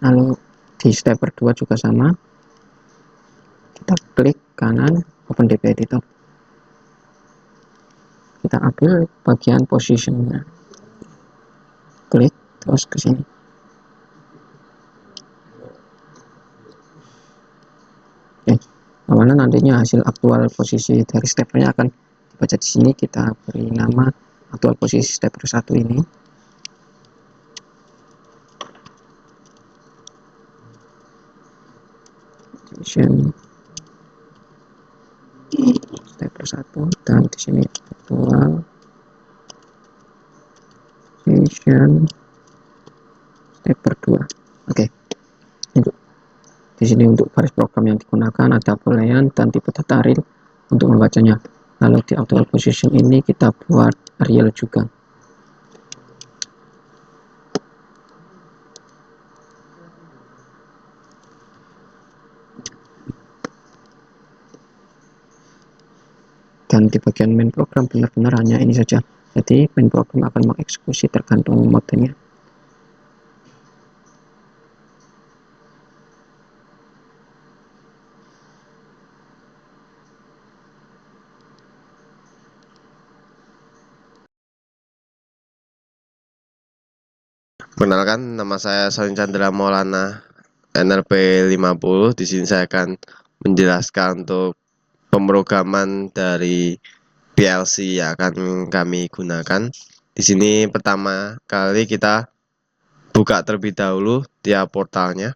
Lalu di stepper 2 juga sama, kita klik kanan, OpenDB Editor, kita ambil bagian positionnya, klik terus ke sini. Oke, mana nantinya hasil aktual posisi dari steppernya akan dibaca di sini. Kita beri nama aktual posisi stepper 1 ini. Stepper 1, dan di sini aktual position stepper 2. Oke. Di sini untuk baris program yang digunakan ada boolean dan tipe data real untuk membacanya. Lalu di actual position ini kita buat real juga. Dan di bagian main program benar-benar hanya ini saja. Jadi main program akan mengeksekusi tergantung modenya. Perkenalkan, nama saya Salim Chandra Maulana, NRP 50. Di sini saya akan menjelaskan untuk pemrograman dari PLC yang akan kami gunakan. Di sini pertama kali kita buka terlebih dahulu tiap portalnya.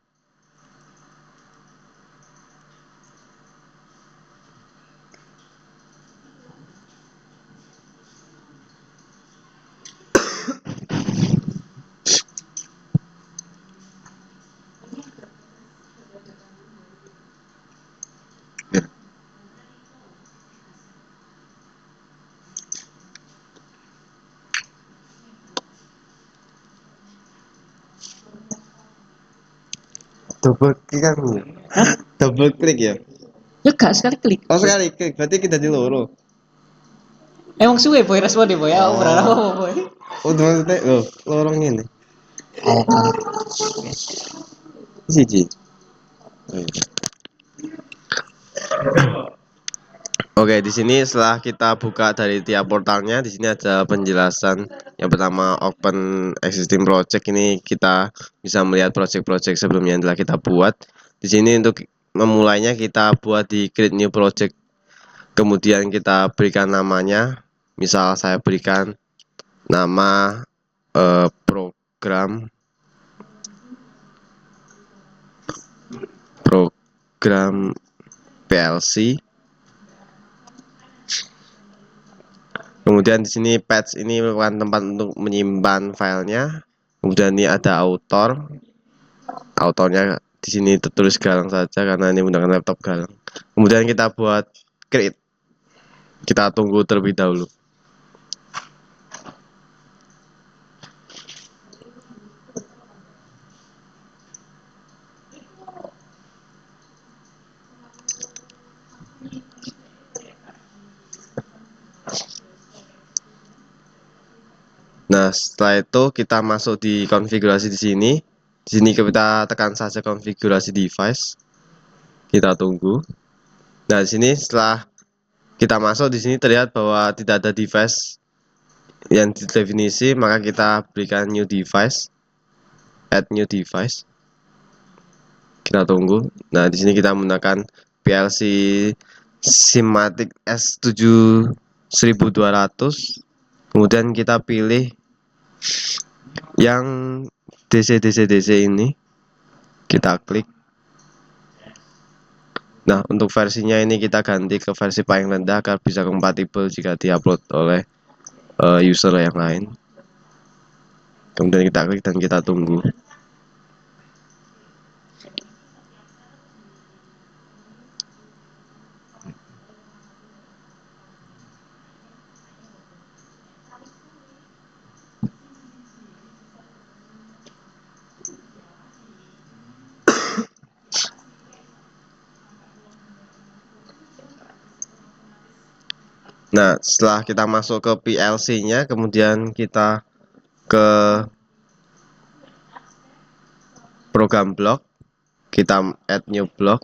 Double klik kan? Double klik ya? Ya gak sekali klik. Oh, sekali klik, berarti kita di loro. Emang suwe boy responnya boy, ya aku berharap apa boy. Oh, maksudnya loh, lorong ini. Siji. Oke, di sini setelah kita buka dari tiap portalnya, di sini ada penjelasan. Yang pertama, open existing project, ini kita bisa melihat project-project sebelumnya yang telah kita buat. Di sini untuk memulainya kita buat di create new project. Kemudian kita berikan namanya. Misal saya berikan nama program PLC. Kemudian di sini patch ini merupakan tempat untuk menyimpan filenya. Kemudian ini ada author. Autornya di sini tertulis Galang saja karena ini menggunakan laptop Galang. Kemudian kita buat create. Kita tunggu terlebih dahulu. Nah, setelah itu kita masuk di konfigurasi di sini. Di sini kita tekan saja konfigurasi device. Kita tunggu. Nah, di sini setelah kita masuk di sini terlihat bahwa tidak ada device yang didefinisi, maka kita berikan new device, add new device. Kita tunggu. Nah, di sini kita menggunakan PLC Simatic S7200. Kemudian kita pilih yang DC ini. Kita klik. Nah, untuk versinya ini kita ganti ke versi paling rendah agar bisa kompatibel jika diupload oleh user yang lain. Kemudian kita klik dan kita tunggu. Nah, setelah kita masuk ke PLC-nya, kemudian kita ke program block, kita add new block.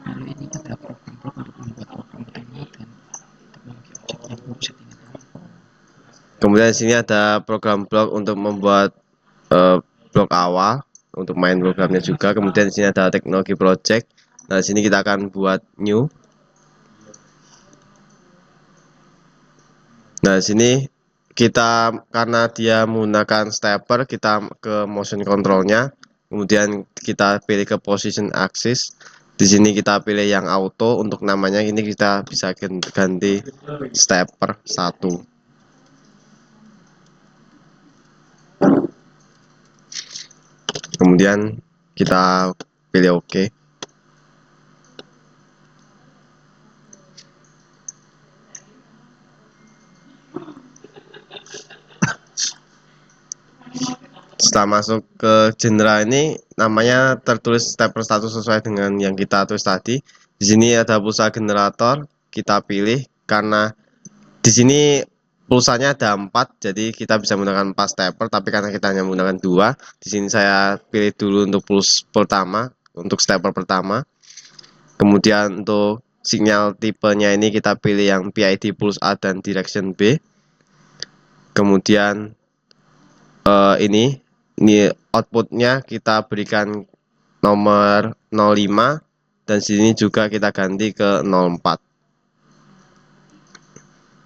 Lalu ini ada program blok untuk membuat program demo dan teknologi objek yang baru settingan. Kemudian di sini ada program block untuk membuat blok awal untuk main programnya juga. Kemudian di sini ada teknologi project. Nah, di sini kita akan buat new. Nah, di sini kita karena dia menggunakan stepper, kita ke motion controlnya. Kemudian kita pilih ke position axis. Di sini kita pilih yang auto. Untuk namanya ini kita bisa ganti stepper 1. Kemudian kita pilih OK. Setelah masuk ke general ini namanya tertulis stepper status sesuai dengan yang kita tulis tadi. Di sini ada pulsa generator, kita pilih karena di sini pulsanya ada 4, jadi kita bisa menggunakan 4 stepper, tapi karena kita hanya menggunakan 2, di sini saya pilih dulu untuk puls pertama, untuk stepper pertama. Kemudian untuk sinyal tipenya ini kita pilih yang PID pulse A dan direction B. Kemudian ini outputnya kita berikan nomor 05 dan sini juga kita ganti ke 04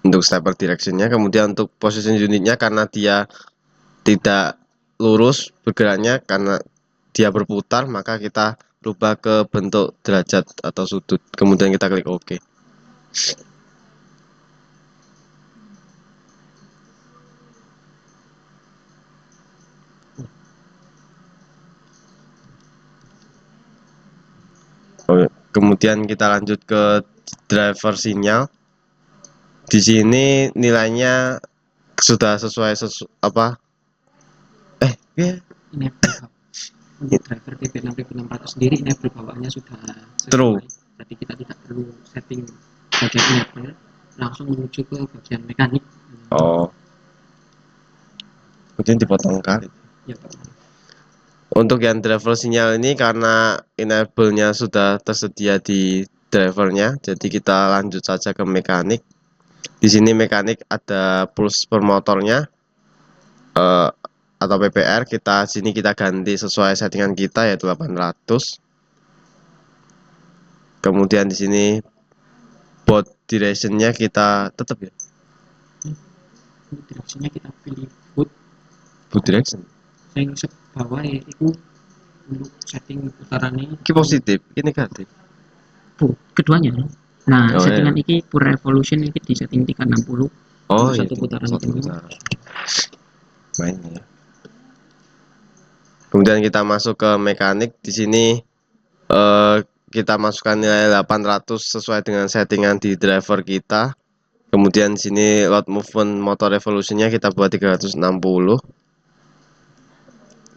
untuk stepper directionnya. Kemudian untuk position unitnya karena dia tidak lurus bergeraknya karena dia berputar, maka kita rubah ke bentuk derajat atau sudut. Kemudian kita klik OK. Kemudian kita lanjut ke driver sinyal. Di sini nilainya sudah sesuai apa? Enable untuk driver DP6600 sendiri enable bawaannya sudah sesuai. True. Jadi kita tidak perlu setting bagian enable. langsung menuju ke bagian mekanik. Oh, kemudian dipotong kali. Ya Pak. Untuk yang driver sinyal ini karena enable-nya sudah tersedia di drivernya, jadi kita lanjut saja ke mekanik. Di sini mekanik ada pulse per motornya atau PPR. Sini kita ganti sesuai settingan kita yaitu 800. Kemudian di sini board direction-nya kita tetap ya. Ini direksinya kita pilih boot Board direction. yang bawah itu untuk setting putarannya Ini positif, ini negatif. keduanya. Nah, Oh, settingan iya. ini per revolution ini di setting 360 Oh, untuk iya, satu putaran satu itu. putaran. Mainnya. Kemudian kita masuk ke mekanik. Di sini kita masukkan nilai 800 sesuai dengan settingan di driver kita. Kemudian di sini load movement motor revolutionnya kita buat 360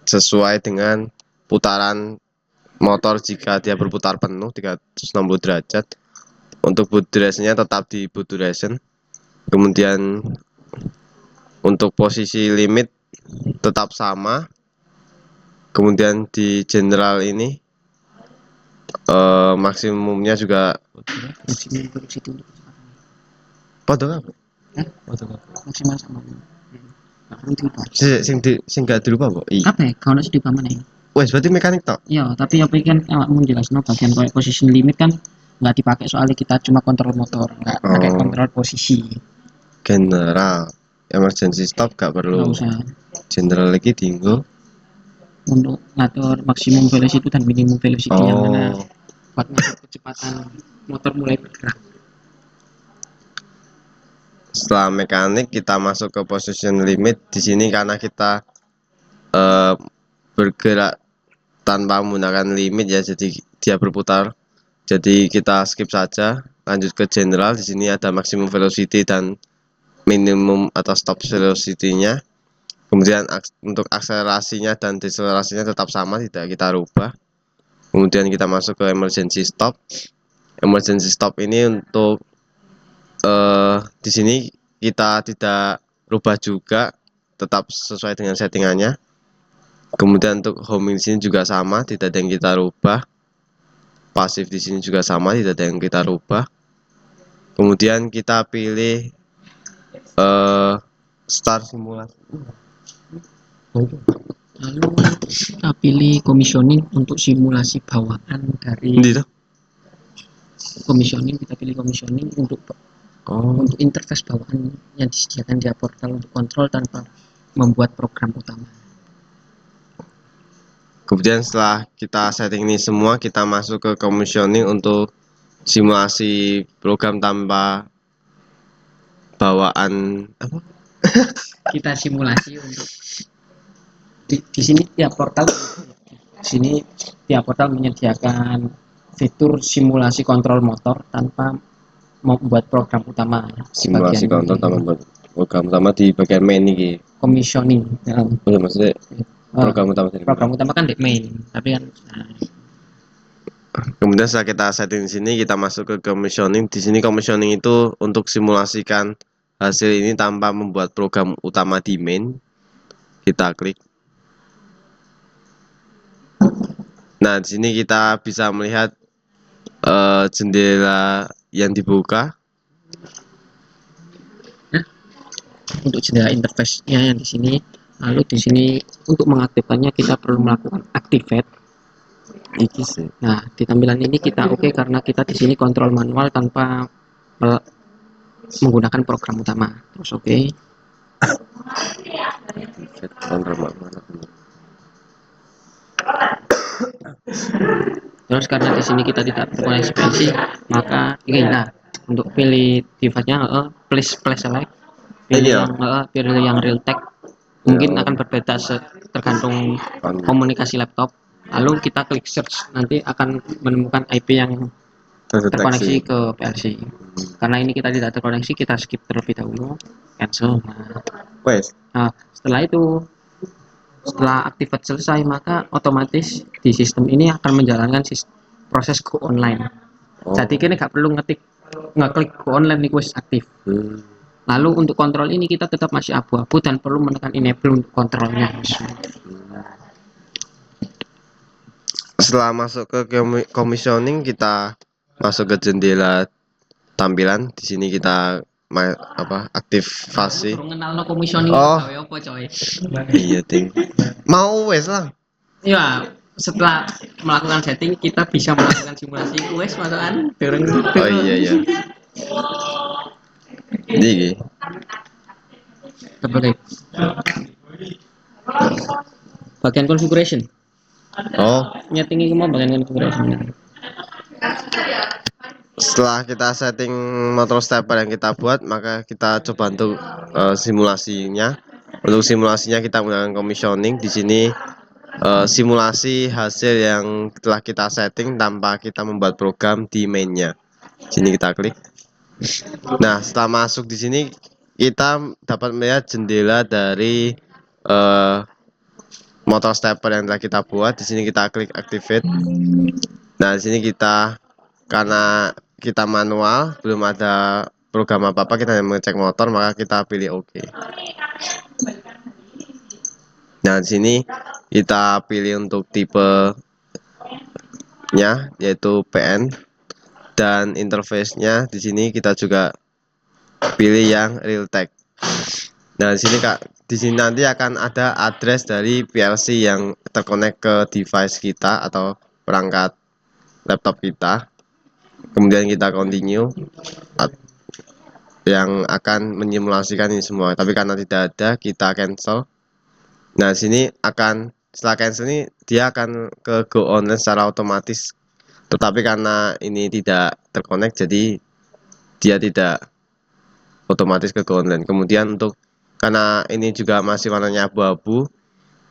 sesuai dengan putaran motor jika dia berputar penuh 360 derajat. Untuk boot duration-nya tetap di boot duration. Kemudian untuk posisi limit tetap sama. Kemudian di general ini maksimumnya juga Maksimum velocity untuk kecepatan. padahal apa? Hah? Maksimal sama. Nggak perlu diubah. Sing gak dirubah kok. Iya. Apa ya? Kalau nggak diubah mana ya? Wes berarti mekanik tok. Ya, tapi apa kan mau jelasno bagian kayak position limit kan nggak dipakai soalnya kita cuma kontrol motor, nggak pakai Oh. kontrol posisi. General emergency stop gak Nggak perlu. usah. General lagi tinggal. Untuk ngatur maksimum velocity dan minimum velocity yang mana Oh. buat ngatur kecepatan motor mulai bergerak. Setelah mekanik kita masuk ke position limit. Di sini karena kita bergerak tanpa menggunakan limit ya, jadi dia berputar. Jadi kita skip saja, lanjut ke general. Di sini ada maximum velocity dan minimum atau stop velocity-nya. Kemudian untuk akselerasinya dan deselerasinya tetap sama, tidak kita rubah. Kemudian kita masuk ke emergency stop. Emergency stop ini untuk di sini kita tidak rubah juga, tetap sesuai dengan settingannya. Kemudian untuk homing di sini juga sama, tidak ada yang kita rubah. Pasif di sini juga sama, tidak ada yang kita rubah. Kemudian kita pilih start simulasi. Lalu kita pilih commissioning untuk simulasi bawaan dari Ini tuh. commissioning, kita pilih commissioning untuk Oh, untuk interface bawaan yang disediakan di portal untuk kontrol tanpa membuat program utama. kemudian setelah kita setting ini semua, kita masuk ke commissioning untuk simulasi program tanpa bawaan apa? Kita simulasi untuk di sini tiap portal menyediakan fitur simulasi kontrol motor tanpa membuat program utama. Simulasi Bagian kontrol tanpa buat program utama di bagian main ini. commissioning. Oh ya, maksudnya program utama dari Program utama kan di main, tapi kan Kemudian setelah kita setting di sini, kita masuk ke commissioning. Di sini commissioning itu untuk simulasikan hasil ini tanpa membuat program utama di main. Kita klik. Nah, di sini kita bisa melihat jendela yang dibuka. untuk jendela interface-nya yang di sini. Lalu di sini untuk mengaktifkannya kita perlu melakukan activate. Iki sih. Nah, di tampilan ini kita oke karena kita di sini kontrol manual tanpa menggunakan program utama. Terus oke. Kontrol manual. Terus karena di sini kita tidak terkoneksi PLC, maka ini nah untuk pilih device-nya please select pilih yang real tech. Mungkin akan berbeda tergantung komunikasi laptop. Lalu kita klik search, nanti akan menemukan IP yang terkoneksi ke PLC. Karena ini kita tidak terkoneksi, kita skip terlebih dahulu, cancel. Nah, setelah itu, setelah activate selesai, maka otomatis di sistem ini akan menjalankan proses go online. Jadi kini nggak perlu ngetik ngeklik go online ini wis aktif. Lalu untuk kontrol ini kita tetap masih abu-abu dan perlu menekan enable untuk kontrolnya. Setelah masuk ke commissioning, kita masuk ke jendela tampilan. Di sini kita aktivasi. Kurang kenal no commissioning Oh. gawe apa coy. Iya ting. Mau wes lah. Ya, setelah melakukan setting kita bisa melakukan simulasi wes masukan turun. Oh iya. Ini Kembali. Bagian configuration. oh, Nyetingi kemana bagian configuration. setelah kita setting motor stepper yang kita buat, maka kita coba untuk simulasinya. Untuk simulasinya kita menggunakan commissioning. Di sini simulasi hasil yang telah kita setting tanpa kita membuat program di mainnya. Sini kita klik. Nah, setelah masuk di sini kita dapat melihat jendela dari motor stepper yang telah kita buat. Di sini kita klik activate. Nah, di sini kita karena kita manual, belum ada program apa-apa, kita hanya mengecek motor, maka kita pilih OK. Nah, di sini kita pilih untuk tipenya yaitu PN, dan interface-nya di sini kita juga pilih yang Realtek. Nah, di sini nanti akan ada address dari PLC yang terkonek ke device kita atau perangkat laptop kita. Kemudian kita continue yang akan menyimulasikan ini semua. Tapi karena tidak ada, kita cancel. Nah, di sini setelah cancel ini dia akan ke go online secara otomatis. Tetapi karena ini tidak terkonek, jadi dia tidak otomatis ke go online. Kemudian karena ini juga masih warnanya abu-abu,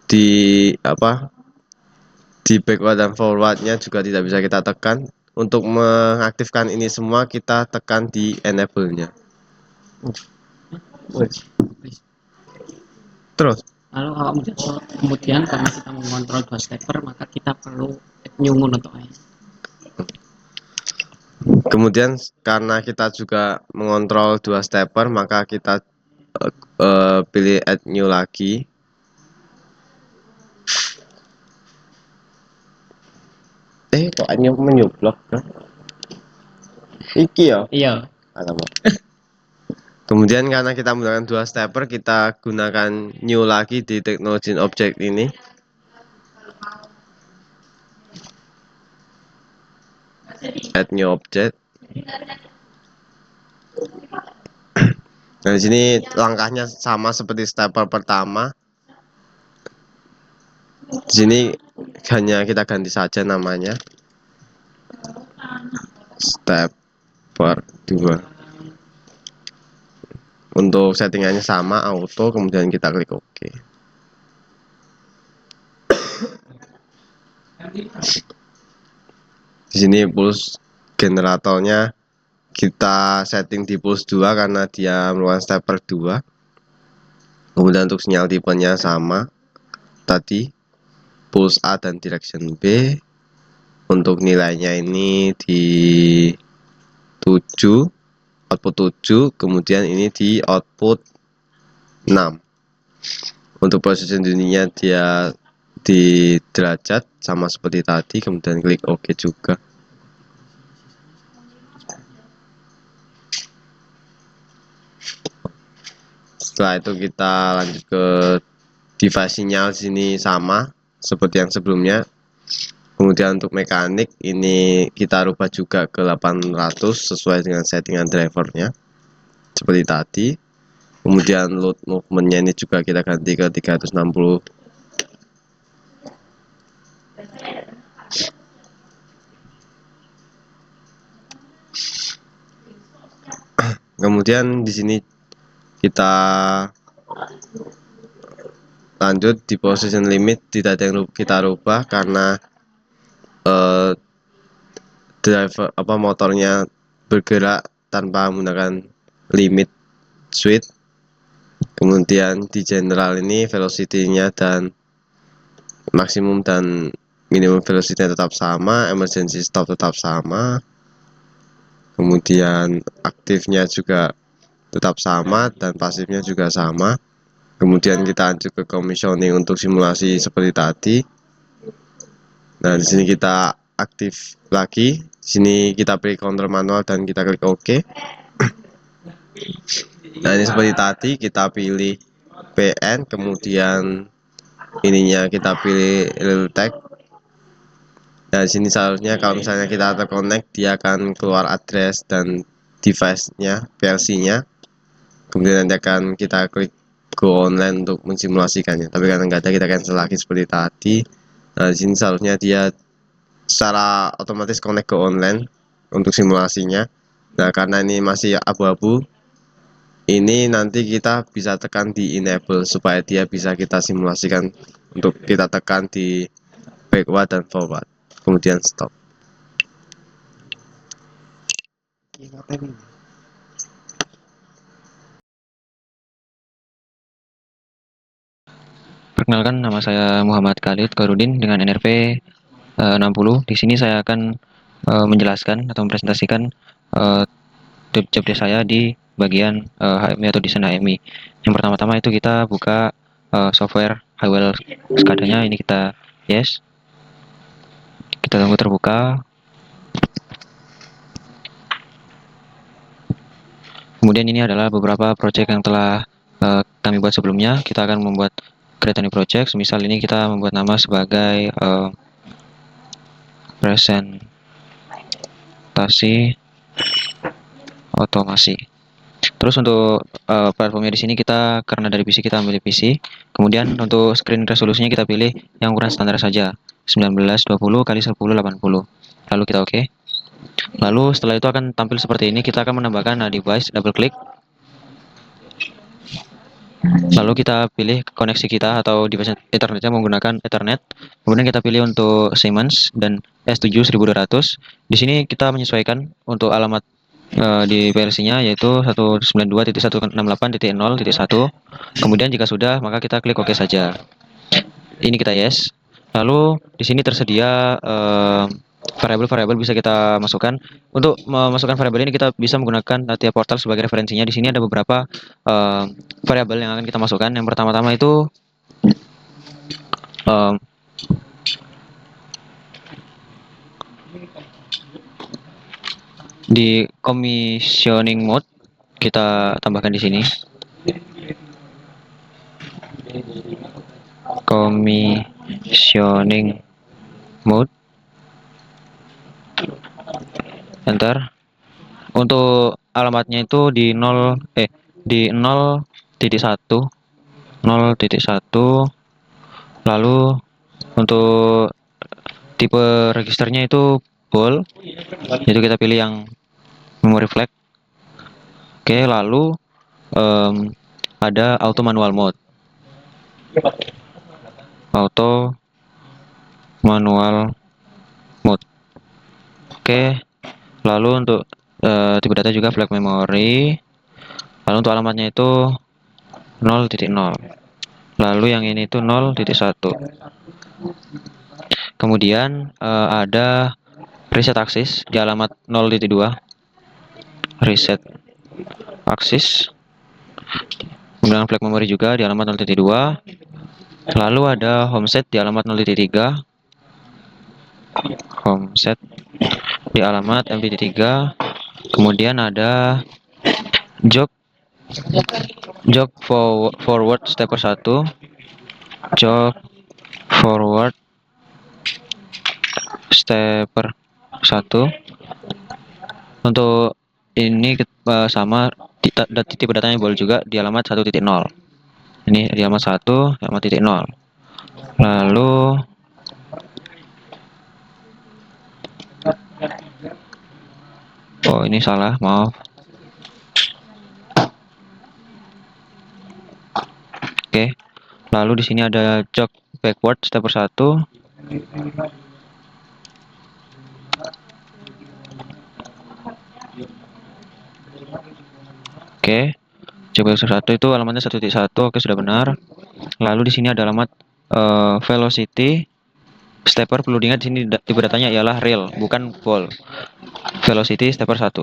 di backward dan forwardnya juga tidak bisa kita tekan. Untuk mengaktifkan ini semua kita tekan di enable-nya. Terus Lalu kemudian karena kita mengontrol dua stepper, maka kita perlu new mode untuk kemudian karena kita juga mengontrol dua stepper, maka kita pilih add new lagi. Kok hanya menyublok kan? Iki ya? Iya. Alamak. Kemudian karena kita menggunakan dua stepper, kita gunakan new lagi di technology object ini. Add new object. Nah, di sini langkahnya sama seperti stepper pertama. Di sini hanya kita ganti saja namanya. Stepper 2. Untuk settingannya sama, auto, kemudian kita klik OK. Di sini pulse generatornya kita setting di pulse 2 karena dia merupakan stepper 2. Kemudian untuk sinyal tipenya sama tadi, pulse A dan direction B. Untuk nilainya ini di 7, output 7, kemudian ini di output 6. Untuk posisi dunianya dia di derajat sama seperti tadi, kemudian klik OK juga. Setelah itu kita lanjut ke device sinyal. Sini sama seperti yang sebelumnya. Kemudian untuk mekanik ini kita rubah juga ke 800 sesuai dengan settingan drivernya seperti tadi. Kemudian load movementnya ini juga kita ganti ke 360. Kemudian di sini kita lanjut di position limit, tidak ada yang kita rubah karena driver motornya bergerak tanpa menggunakan limit switch. Kemudian di general ini velocity-nya dan maksimum dan minimum velocity tetap sama, emergency stop tetap sama. kemudian aktifnya juga tetap sama dan pasifnya juga sama. Kemudian kita lanjut ke commissioning untuk simulasi seperti tadi. Nah, di sini kita aktif lagi. Di sini kita pilih counter manual dan kita klik OK. Nah, ini seperti tadi kita pilih PN, kemudian ininya kita pilih real tag. Nah, di sini seharusnya kalau misalnya kita terconnect, dia akan keluar address dan device-nya, PLC-nya. Kemudian nanti akan kita klik go online untuk mensimulasikannya. Tapi karena nggak ada, kita cancel lagi seperti tadi. Nah, di sini seharusnya dia secara otomatis connect ke online untuk simulasinya. Nah, karena ini masih abu-abu, ini nanti kita bisa tekan di enable supaya dia bisa kita simulasikan untuk kita tekan di backward dan forward. Kemudian stop. Perkenalkan, nama saya Muhammad Khalid Korudin dengan NRP 60. Di sini saya akan menjelaskan atau mempresentasikan job desk saya di bagian HMI atau desain HMI. Yang pertama-tama itu kita buka software Highwell SCADA-nya. Ini kita yes. Kita tunggu terbuka. Kemudian ini adalah beberapa project yang telah kami buat sebelumnya. Kita akan membuat create a new project. Misal ini kita membuat nama sebagai presentasi otomasi. Terus untuk platformnya di sini kita karena dari PC kita ambil PC. Kemudian untuk screen resolusinya kita pilih yang ukuran standar saja, 1920 x 1080. Lalu kita oke. Lalu setelah itu akan tampil seperti ini. Kita akan menambahkan device, double klik. Lalu kita pilih koneksi kita atau device Ethernetnya menggunakan Ethernet. Kemudian kita pilih untuk Siemens dan S7 1200. Di sini kita menyesuaikan untuk alamat di PLC-nya yaitu 192.168.0.1. Kemudian jika sudah, maka kita klik OK saja. Ini kita yes. Lalu di sini tersedia variabel-variabel bisa kita masukkan. Untuk memasukkan variabel ini kita bisa menggunakan tiap portal sebagai referensinya. Di sini ada beberapa variabel yang akan kita masukkan. Yang pertama-tama itu di commissioning mode kita tambahkan di sini. Commissioning mode. Enter. Untuk alamatnya itu di 0.1 0.1. Lalu untuk tipe registernya itu ball. Itu kita pilih yang memory flag. Oke, lalu ada auto manual mode. Auto manual mode. Oke. Lalu untuk tipe data juga flag memory. Lalu untuk alamatnya itu 0.0. Lalu yang ini itu 0.1. Kemudian ada reset aksis di alamat 0.2. Reset aksis. Kemudian flag memory juga di alamat 0.2. Lalu ada homset di alamat 0.3. Homset di alamat MPD3. Kemudian ada jog forward stepper 1. Jog forward stepper 1. Untuk ini sama tipe datanya boleh juga di alamat 1.0. Ini di alamat 1, alamat 0. Lalu oh ini salah, maaf. Oke. Lalu di sini ada jog backward stepper 1. Oke. Jog backward 1 itu alamatnya 1.1. Oke, sudah benar. Lalu di sini ada alamat velocity Stepper perlu diingat di sini tipe datanya ialah real, bukan ball. Velocity stepper 1.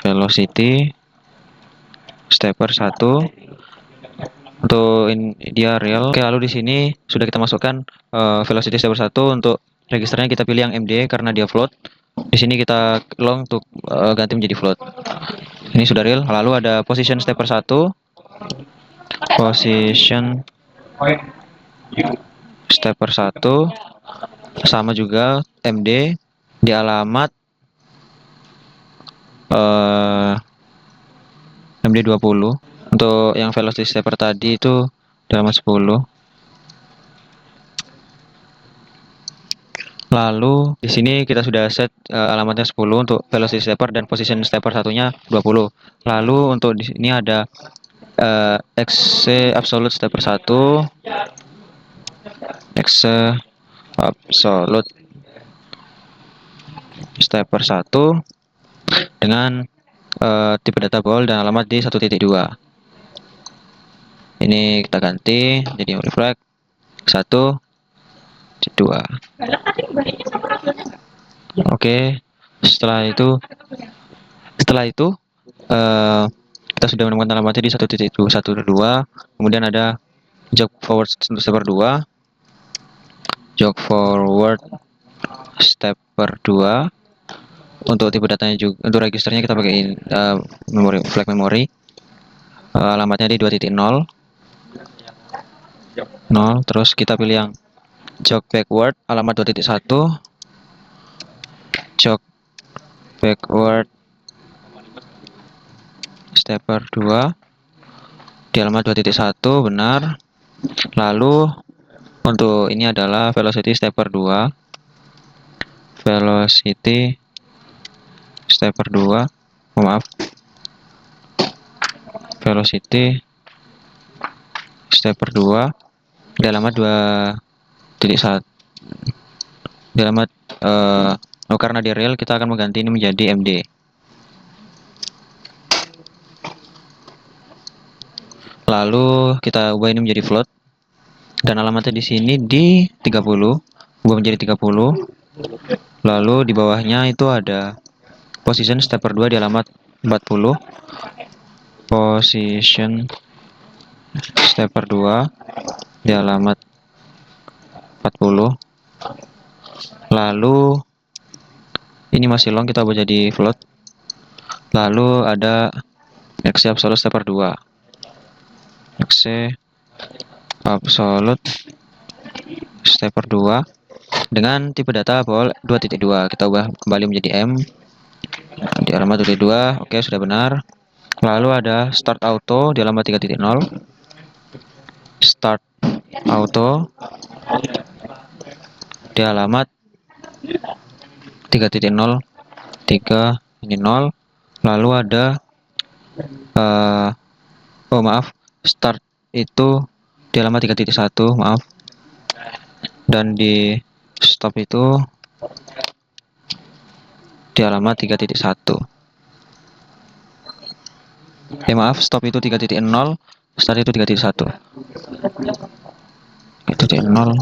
Velocity stepper 1 untuk dia real. Oke, lalu di sini sudah kita masukkan velocity stepper 1. Untuk registernya kita pilih yang MD karena dia float. Di sini kita long untuk ganti menjadi float. Ini sudah real. Lalu ada position stepper 1. Position stepper 1 sama juga MD di alamat MD 20. Untuk yang velocity stepper tadi itu di alamat 10. Lalu di sini kita sudah set alamatnya 10 untuk velocity stepper dan position stepper satunya 20. Lalu untuk di sini ada XC absolute stepper 1, XC absolute stepper 1 dengan tipe data ball dan alamat di 1.2. Ini kita ganti jadi reflect 1.2. Oke, setelah itu kita sudah menemukan alamatnya di 1.1.2. Kemudian ada jog forward stepper 2, jog forward stepper 2. Untuk tipe datanya juga, untuk registernya kita pakai memori flag memory. Alamatnya di 2.0. Terus kita pilih yang jog backward alamat 2.1, jog backward stepper 2 di alamat 2.1 benar. Lalu untuk ini adalah velocity stepper 2, velocity stepper 2, velocity stepper 2 di alamat 2.1. di alamat karena di real kita akan mengganti ini menjadi MD. Lalu kita ubah ini menjadi float dan alamatnya di sini di 30, ubah menjadi 30. Lalu di bawahnya itu ada position stepper 2 di alamat 40, position stepper 2 di alamat 40. Lalu ini masih long, kita ubah jadi float. Lalu ada XC absolute stepper 2, XC absolute stepper 2 dengan tipe data ball 2.2. Kita ubah kembali menjadi M di alamat 2.2. Oke, sudah benar. Lalu ada start auto di alamat 3.0, start auto di alamat 3.0, 3 ini 0. Lalu ada start itu di alamat 3.1, maaf. Dan di stop itu di alamat 3.1. Stop itu 3.0, start itu 3.1. Itu di 0.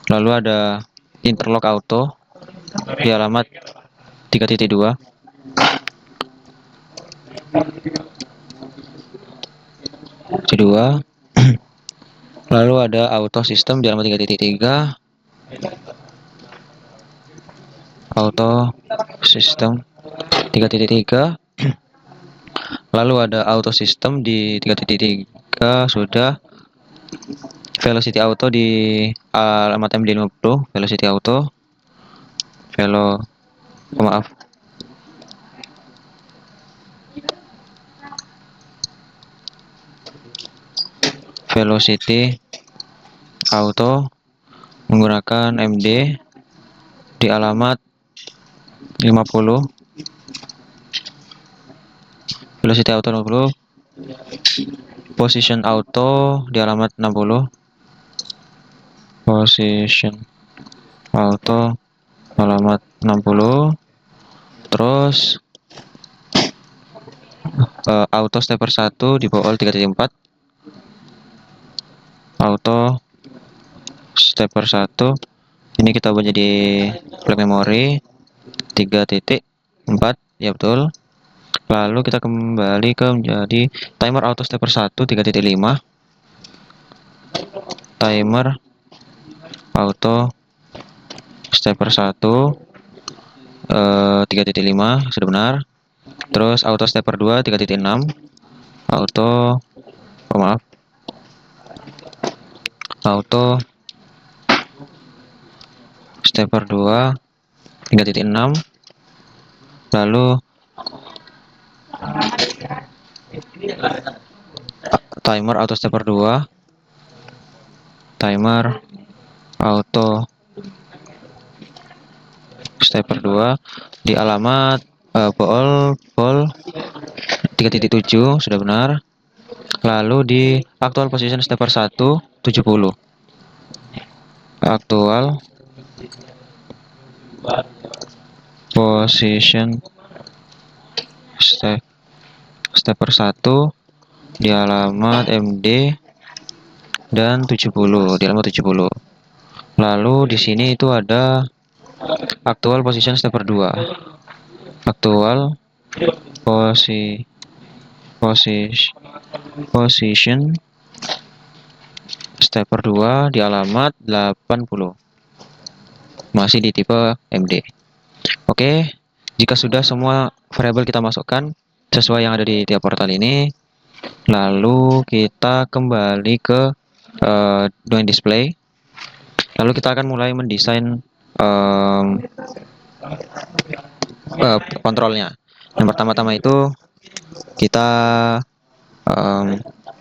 Lalu ada interlock auto di alamat 3.2. Kedua. Lalu ada auto system di alamat 3.3. Auto system 3.3. Lalu ada auto system di 3.3 sudah. Velocity auto di alamat MD50, velocity auto. Velocity auto menggunakan MD di alamat 50, velocity auto 50, position auto di alamat 60, position auto alamat 60. Terus auto stepper 1 di bawah 3.4, auto stepper 1 ini kita ubah jadi flag memory 3.4, ya betul. Lalu kita kembali ke menjadi timer auto stepper 1 3.5, timer auto stepper 1 3.5 sudah benar. Terus auto stepper 2 3.6, auto maaf, auto stepper 2 3.6, lalu timer auto stepper 2, timer auto stepper 2 di alamat pol 3.7 sudah benar. Lalu di actual position stepper 1 70, actual position stepper 1 di alamat MD dan 70, di alamat 70. Lalu di sini itu ada actual position stepper 2, actual position stepper 2 di alamat 80, masih di tipe MD. Oke, jika sudah semua variabel kita masukkan sesuai yang ada di tiap portal ini, lalu kita kembali ke domain display. Lalu kita akan mulai mendesain kontrolnya. Yang pertama-tama itu kita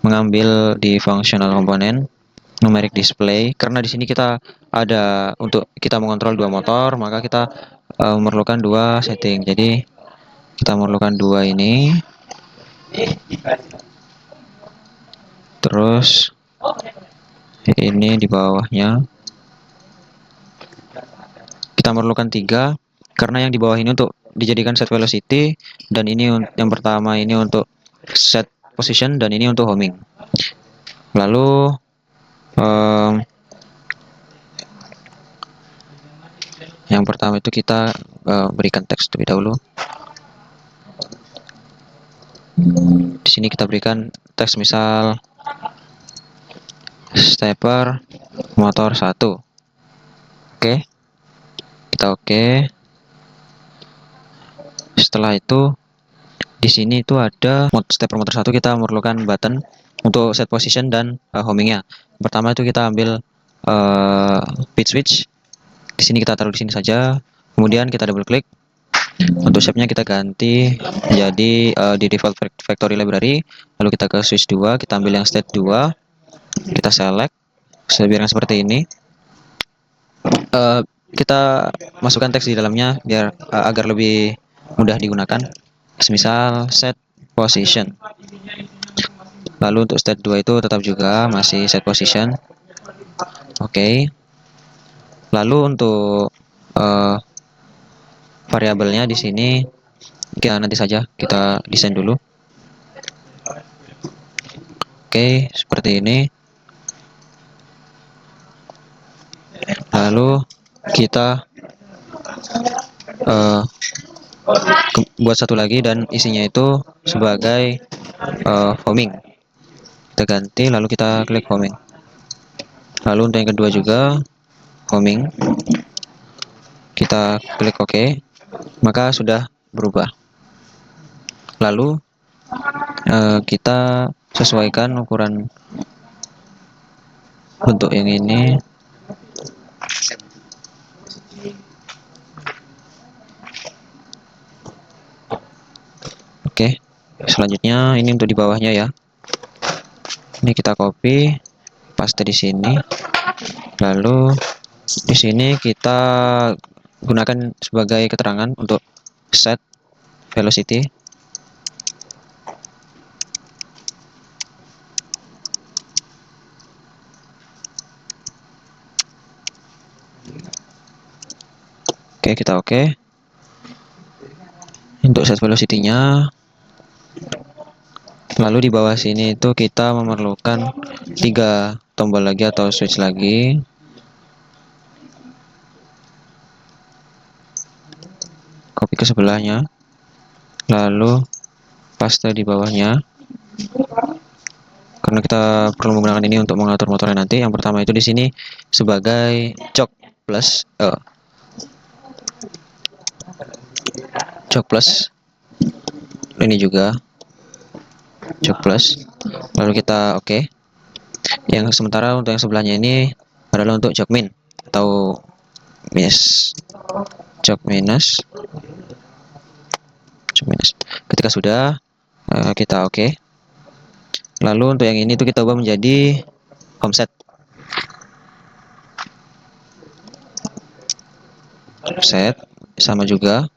mengambil di functional component numeric display, karena di sini kita ada untuk kita mengontrol dua motor, maka kita memerlukan dua setting. Jadi kita memerlukan dua ini, terus ini di bawahnya kita memerlukan 3, karena yang di bawah ini untuk dijadikan set velocity, dan ini yang pertama ini untuk set position, dan ini untuk homing. Lalu yang pertama itu kita berikan teks terlebih dahulu. Di sini kita berikan teks misal stepper motor 1. Oke. Kita oke. Setelah itu di sini itu ada stepper motor 1, kita memerlukan button untuk set position dan homingnya. Pertama itu kita ambil pitch switch. Di sini kita taruh di sini saja. Kemudian kita double klik. Untuk shape-nya kita ganti menjadi di default factory library. Lalu kita ke switch 2, kita ambil yang state 2. Kita select yang seperti ini. Kita masukkan teks di dalamnya biar agar lebih mudah digunakan. Misal set position. Lalu untuk state 2 itu tetap juga masih set position. Oke. Lalu untuk variabelnya di sini kita nanti saja kita desain dulu. Oke, seperti ini. Lalu kita buat satu lagi dan isinya itu sebagai homing. Kita ganti, lalu kita klik homing. Lalu untuk yang kedua juga homing. Kita klik OK, maka sudah berubah. Lalu kita sesuaikan ukuran bentuk yang ini. Oke, selanjutnya ini untuk di bawahnya ya. Ini kita copy, paste di sini. Lalu di sini kita gunakan sebagai keterangan untuk set velocity. Oke, kita oke. Untuk set velocity-nya. Lalu di bawah sini itu kita memerlukan 3 tombol lagi atau switch lagi. Copy ke sebelahnya, lalu paste di bawahnya. Karena kita perlu menggunakan ini untuk mengatur motornya nanti. Yang pertama itu di sini sebagai jok plus, ini juga jok plus. Lalu kita oke. Yang sementara untuk yang sebelahnya ini adalah untuk jok min atau jok minus. Ketika sudah kita oke. Lalu untuk yang ini itu kita ubah menjadi offset. Offset sama juga.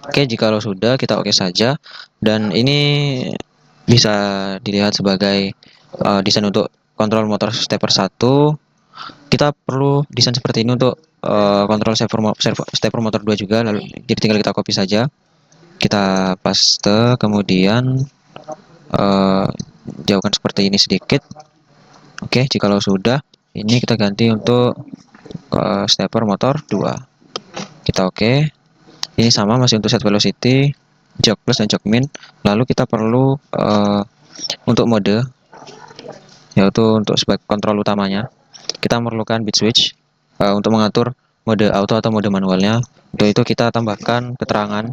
Oke, jikalau sudah kita oke saja, dan ini bisa dilihat sebagai desain untuk kontrol motor stepper 1. Kita perlu desain seperti ini untuk kontrol stepper motor 2 juga, lalu jadi tinggal kita copy saja. Kita paste, kemudian jauhkan seperti ini sedikit. Oke, jikalau sudah, ini kita ganti untuk stepper motor 2. Kita oke. Ini sama masih untuk set velocity, jog plus dan jog min. Lalu kita perlu untuk mode, yaitu untuk sebagai kontrol utamanya, kita memerlukan bit switch untuk mengatur mode auto atau mode manualnya. Untuk itu kita tambahkan keterangan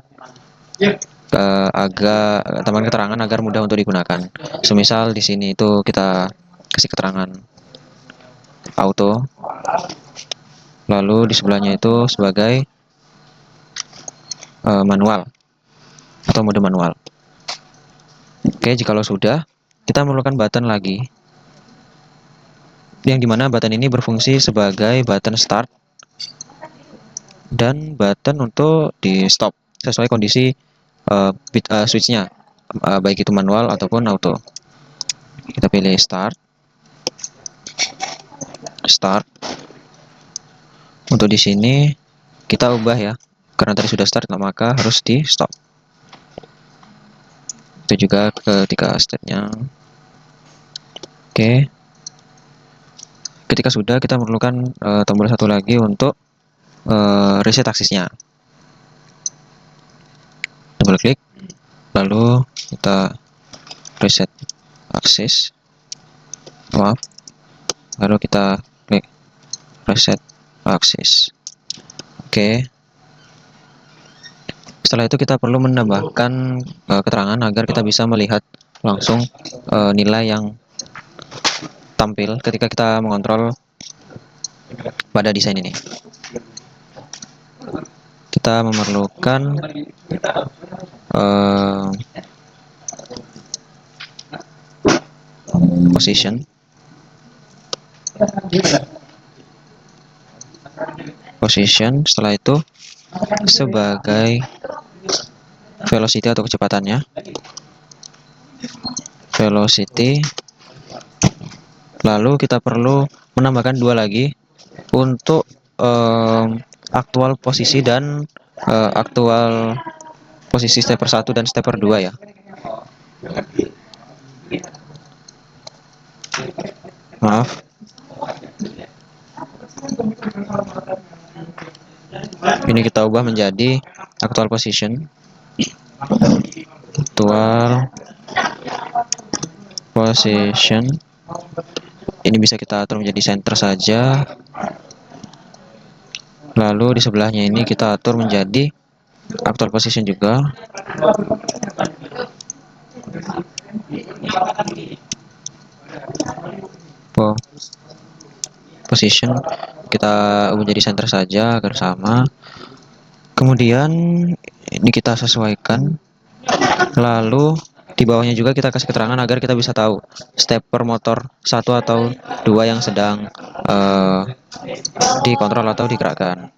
agar mudah untuk digunakan. Semisal di sini itu kita kasih keterangan auto, lalu di sebelahnya itu sebagai manual atau mode manual. Oke, jikalau sudah, kita memerlukan button lagi, yang dimana button ini berfungsi sebagai button start dan button untuk di stop sesuai kondisi switchnya, baik itu manual ataupun auto. Kita pilih start. Untuk di sini kita ubah ya, karena tadi sudah start, maka harus di stop. Itu juga ketika stepnya. Oke. Ketika sudah, kita memerlukan tombol satu lagi untuk reset aksisnya. Double klik, lalu kita reset aksis. Lalu kita klik reset aksis. Oke. Setelah itu kita perlu menambahkan keterangan agar kita bisa melihat langsung nilai yang tampil ketika kita mengontrol pada desain ini. Kita memerlukan position. Setelah itu sebagai velocity atau kecepatannya, velocity. Lalu kita perlu menambahkan 2 lagi untuk aktual posisi dan aktual posisi stepper 1 dan stepper 2 ya. Maaf. Ini kita ubah menjadi actual position. Ini bisa kita atur menjadi center saja. Lalu di sebelahnya ini kita atur menjadi actual position juga. Position kita ubah menjadi center saja agar sama. Kemudian ini kita sesuaikan. Lalu di bawahnya juga kita kasih keterangan agar kita bisa tahu stepper motor 1 atau 2 yang sedang dikontrol atau digerakkan,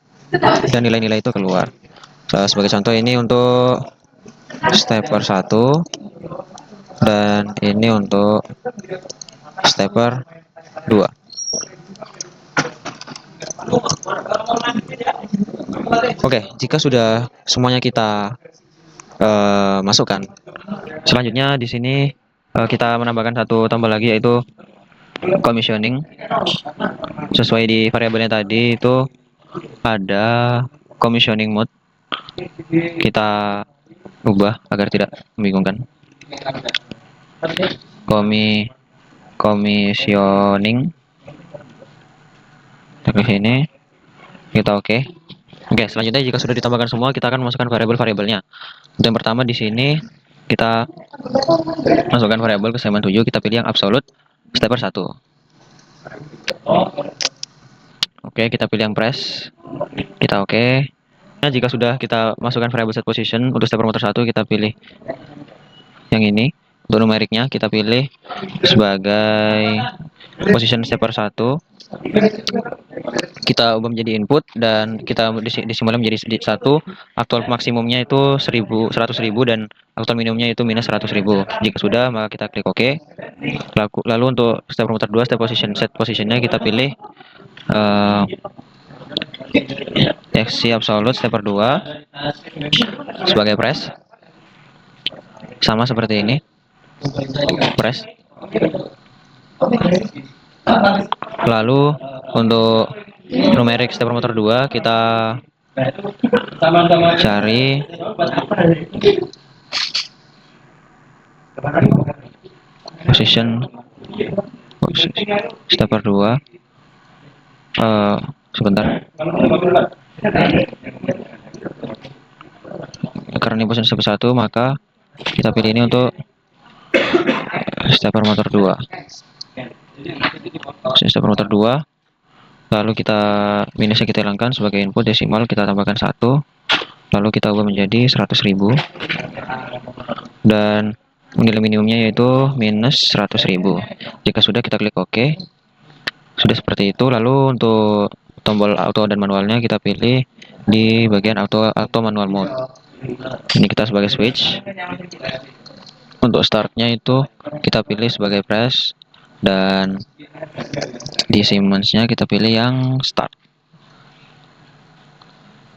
dan nilai-nilai itu keluar. Sebagai contoh ini untuk stepper 1 dan ini untuk stepper 2. Oke, jika sudah semuanya kita masukkan, selanjutnya di sini kita menambahkan satu tombol lagi yaitu commissioning. Sesuai di variabelnya tadi itu ada commissioning mode. Kita ubah agar tidak membingungkan. Commissioning. Kita klik sini. Kita oke. Oke, selanjutnya jika sudah ditambahkan semua, kita akan masukkan variabel-variabelnya. Untuk yang pertama di sini kita masukkan variabel ke segmen 7, kita pilih yang absolute stepper 1. Oke, kita pilih yang press. Kita oke. Nah, jika sudah kita masukkan variabel set position untuk stepper motor 1, kita pilih yang ini. Untuk numeriknya kita pilih sebagai position stepper 1. Kita ubah menjadi input dan kita disimulasi menjadi 1. Aktual maksimumnya itu 100.000 dan aktual minimumnya itu minus 100.000. Jika sudah, maka kita klik OK. Lalu untuk step motor 2, set positionnya kita pilih XC absolute stepper 2 sebagai press. Sama seperti ini. Press. Lalu untuk numerik stepper motor 2 kita cari position stepper 2. Sebentar. Karena ini position stepper 1, maka kita pilih ini untuk stepper motor 2. Stepper motor 2. Lalu kita minusnya kita hilangkan sebagai input desimal, kita tambahkan 1. Lalu kita ubah menjadi 100.000. Dan nilai minimumnya yaitu minus 100.000. Jika sudah, kita klik OK. Sudah seperti itu. Lalu untuk tombol auto dan manualnya kita pilih di bagian auto manual mode. Ini kita sebagai switch. Untuk startnya itu kita pilih sebagai press dan di Siemens-nya kita pilih yang start.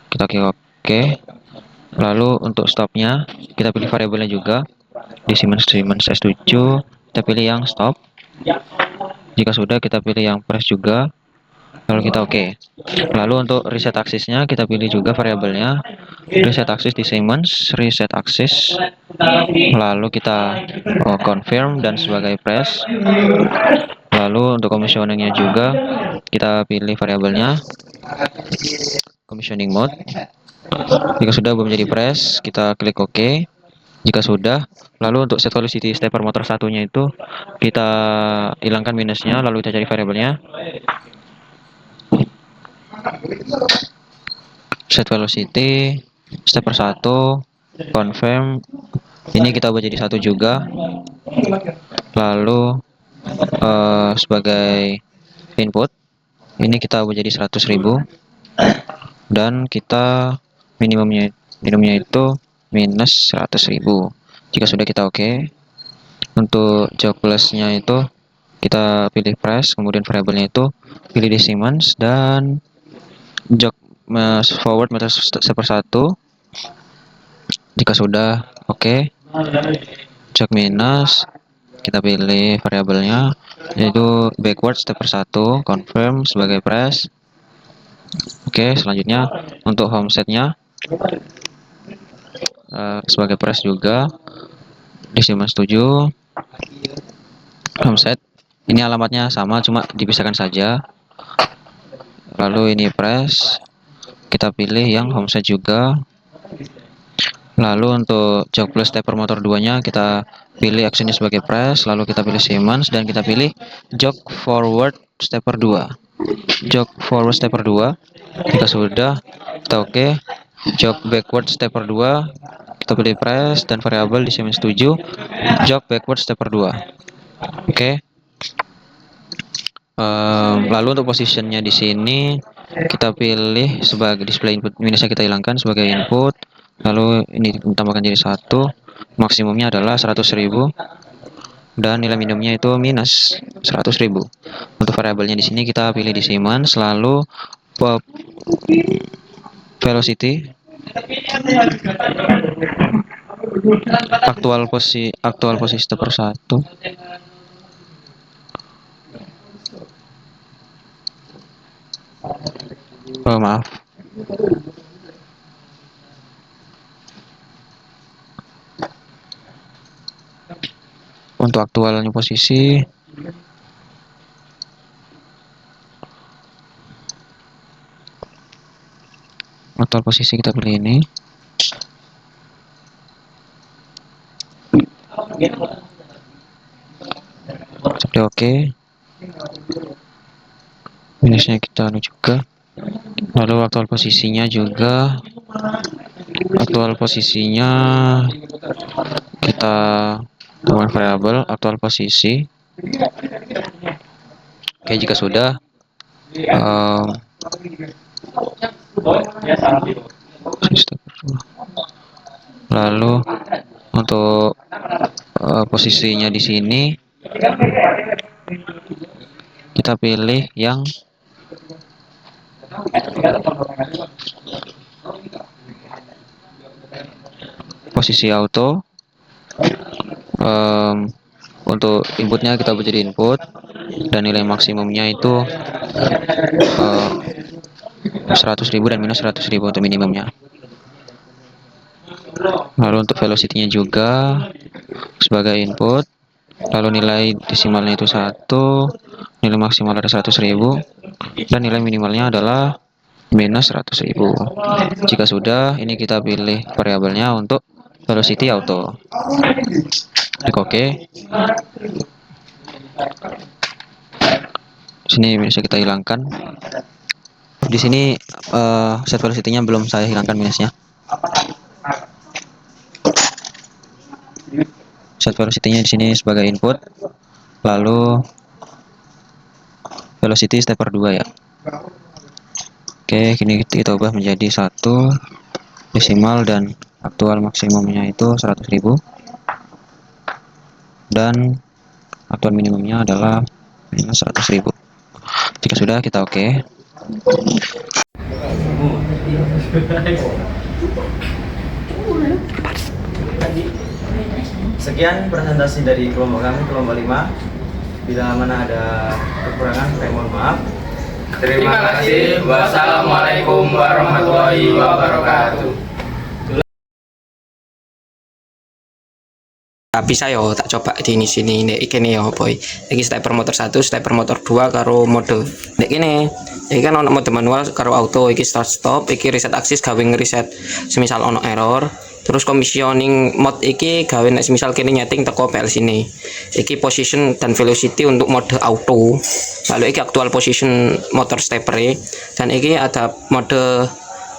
Kita klik OK. Lalu untuk stopnya kita pilih variabelnya juga di Siemens S7 kita pilih yang stop. Jika sudah, kita pilih yang press juga. Lalu kita oke. Lalu untuk reset aksisnya kita pilih juga variabelnya reset aksis di Siemens, reset aksis. Lalu kita confirm dan sebagai press. Lalu untuk commissioningnya juga kita pilih variabelnya commissioning mode. Jika sudah menjadi press, kita klik OK. Jika sudah, lalu untuk set velocity stepper motor satunya itu kita hilangkan minusnya, lalu kita cari variabelnya set velocity stepper 1 confirm. Ini kita ubah jadi 1 juga. Lalu sebagai input ini kita ubah jadi 100.000 dan kita minimumnya itu minus 100.000. Jika sudah, kita oke. Untuk jog plusnya itu kita pilih press, kemudian variabelnya itu pilih di Siemens dan jog forward meter stepper 1. Jika sudah oke. Jog minus kita pilih variabelnya yaitu backward stepper 1 confirm sebagai press. Oke, selanjutnya untuk home setnya sebagai press juga di Siemens 7 home set. Ini alamatnya sama, cuma dipisahkan saja. Lalu ini press, kita pilih yang home set juga. Lalu untuk jog plus stepper motor 2 nya kita pilih actionnya sebagai press, lalu kita pilih Siemens dan kita pilih jog forward stepper 2. Jog forward stepper 2. Jika sudah, kita oke. Jog backward stepper 2 kita pilih press dan variabel di Siemens 7 jog backward stepper 2. Oke. Lalu untuk positionnya di sini kita pilih sebagai display input, minusnya kita hilangkan sebagai input. Lalu ini ditambahkan jadi 1. Maksimumnya adalah 100.000 dan nilai minimumnya itu minus 100.000. Untuk variabelnya di sini kita pilih di Siemens, lalu velocity aktual posisi stepper 1. Oh, maaf. Untuk aktualnya posisi kita pilih ini. Seperti oke. Minusnya kita anu juga. Lalu aktual posisinya kita tambahkan variabel aktual posisi. Oke, jika sudah lalu untuk posisinya di sini kita pilih yang posisi auto. Untuk inputnya kita buat jadi input dan nilai maksimumnya itu 100.000 dan minus 100.000 untuk minimumnya. Lalu untuk velocity-nya juga sebagai input, lalu nilai desimalnya itu 1, nilai maksimal ada 100.000 dan nilai minimalnya adalah minus 100.000. Jika sudah, ini kita pilih variabelnya untuk velocity auto. Klik OK. Sini bisa kita hilangkan. Di sini set velocity-nya belum saya hilangkan minusnya. Set velocity-nya di sini sebagai input. Lalu velocity stepper 2 ya. Oke, kini kita ubah menjadi 1 desimal dan aktual maksimumnya itu 100.000 dan aktual minimumnya adalah minus 100.000. Jika sudah, kita oke. Sekian presentasi dari kelompok kami, kelompok 5. Bila mana ada kekurangan, saya mohon maaf. Terima kasih. Wassalamualaikum warahmatullahi wabarakatuh. Bisa yo tak coba di sini nek iki yo boy. Iki stepper motor 1, stepper motor 2 karo mode. Nek kene iki kan ono mode manual karo auto, iki start stop, iki reset aksis gawe ngreset semisal ono error. Terus commissioning mode iki gawe nek semisal kene nyeting teko PLC ini. Iki position dan velocity untuk mode auto. Lalu iki actual position motor stepper dan iki ada mode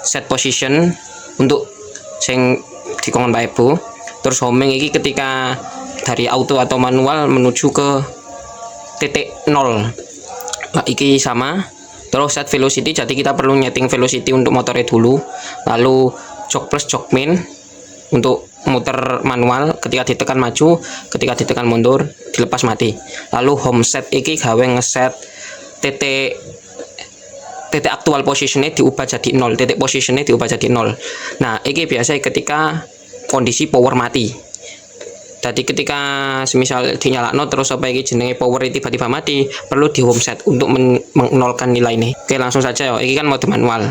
set position untuk sing dikongkon Pak Ibu. Terus homing ini ketika dari auto atau manual menuju ke titik 0. Nah, iki sama. Terus set velocity, jadi kita perlu nyeting velocity untuk motornya dulu. Lalu jok plus jok min untuk muter manual, ketika ditekan maju, ketika ditekan mundur, dilepas mati. Lalu home set iki gawe ngeset titik aktual positionnya diubah jadi 0, titik positionnya diubah jadi 0. Nah, ini biasa ketika kondisi power mati. Jadi ketika semisal dinyalakno terus apa iki jenenge power tiba-tiba mati, perlu di home set untuk menolkan nilai ini. Oke, langsung saja ya. Ini kan mode manual.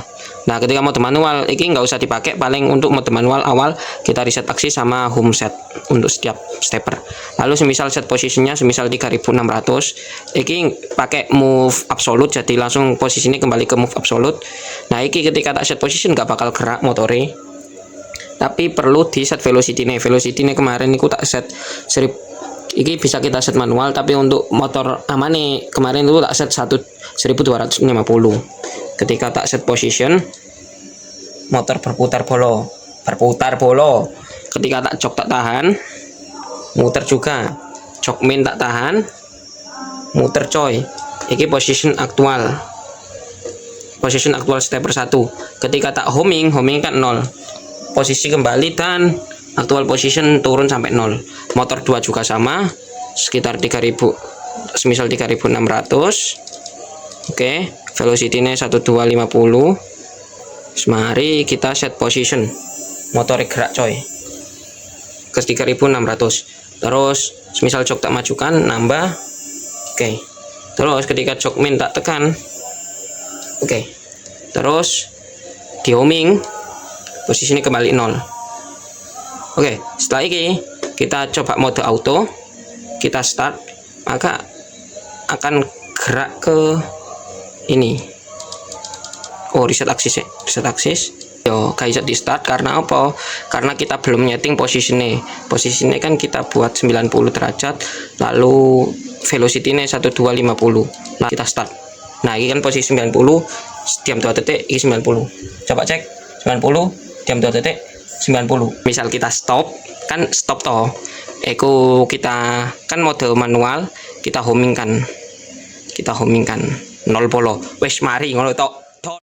Nah, ketika mode manual ini nggak usah dipakai, paling untuk mode manual awal kita reset aksis sama home set untuk setiap stepper. Lalu semisal set posisinya semisal 3600, ini pakai move absolute, jadi langsung posisinya kembali ke move absolute. Nah, ini ketika tak set position nggak bakal gerak motornya. Tapi perlu di set velocity nih. Velocity nih kemarin aku tak set 1000. Ini bisa kita set manual, tapi untuk motor aman nih kemarin itu tak set 1250. Ketika tak set position, motor berputar bolo. Ketika tak jok tak tahan, muter juga. Jok min tak tahan, muter coy. Ini position aktual. Position aktual stepper 1. Ketika tak homing kan 0. Posisi kembali dan aktual position turun sampai 0. Motor 2 juga sama, sekitar 3000, semisal 3600. Oke, velocity nya 1250. Mari kita set position, motor gerak coy, ke 3600. Terus misal jok tak majukan nambah. Oke. Terus ketika jok min tak tekan. Oke. Terus di homing posisi ini kembali 0. Oke, setelah ini kita coba mode auto, kita start, maka akan gerak ke ini. Oh, reset aksis ya, reset aksis. Yo, kayak di start karena apa? Karena kita belum nyeting posisinya. Posisinya kan kita buat 90 derajat, lalu velocity-nya 1250. Nah, kita start. Nah, ini kan posisi 90, diam 2 detik, ini 90. Coba cek 90, diam 2 detik, 90. Misal kita stop, kan stop toh. Kita kan mode manual, kita homing kan. 0 polo. Wes mari ngono tok.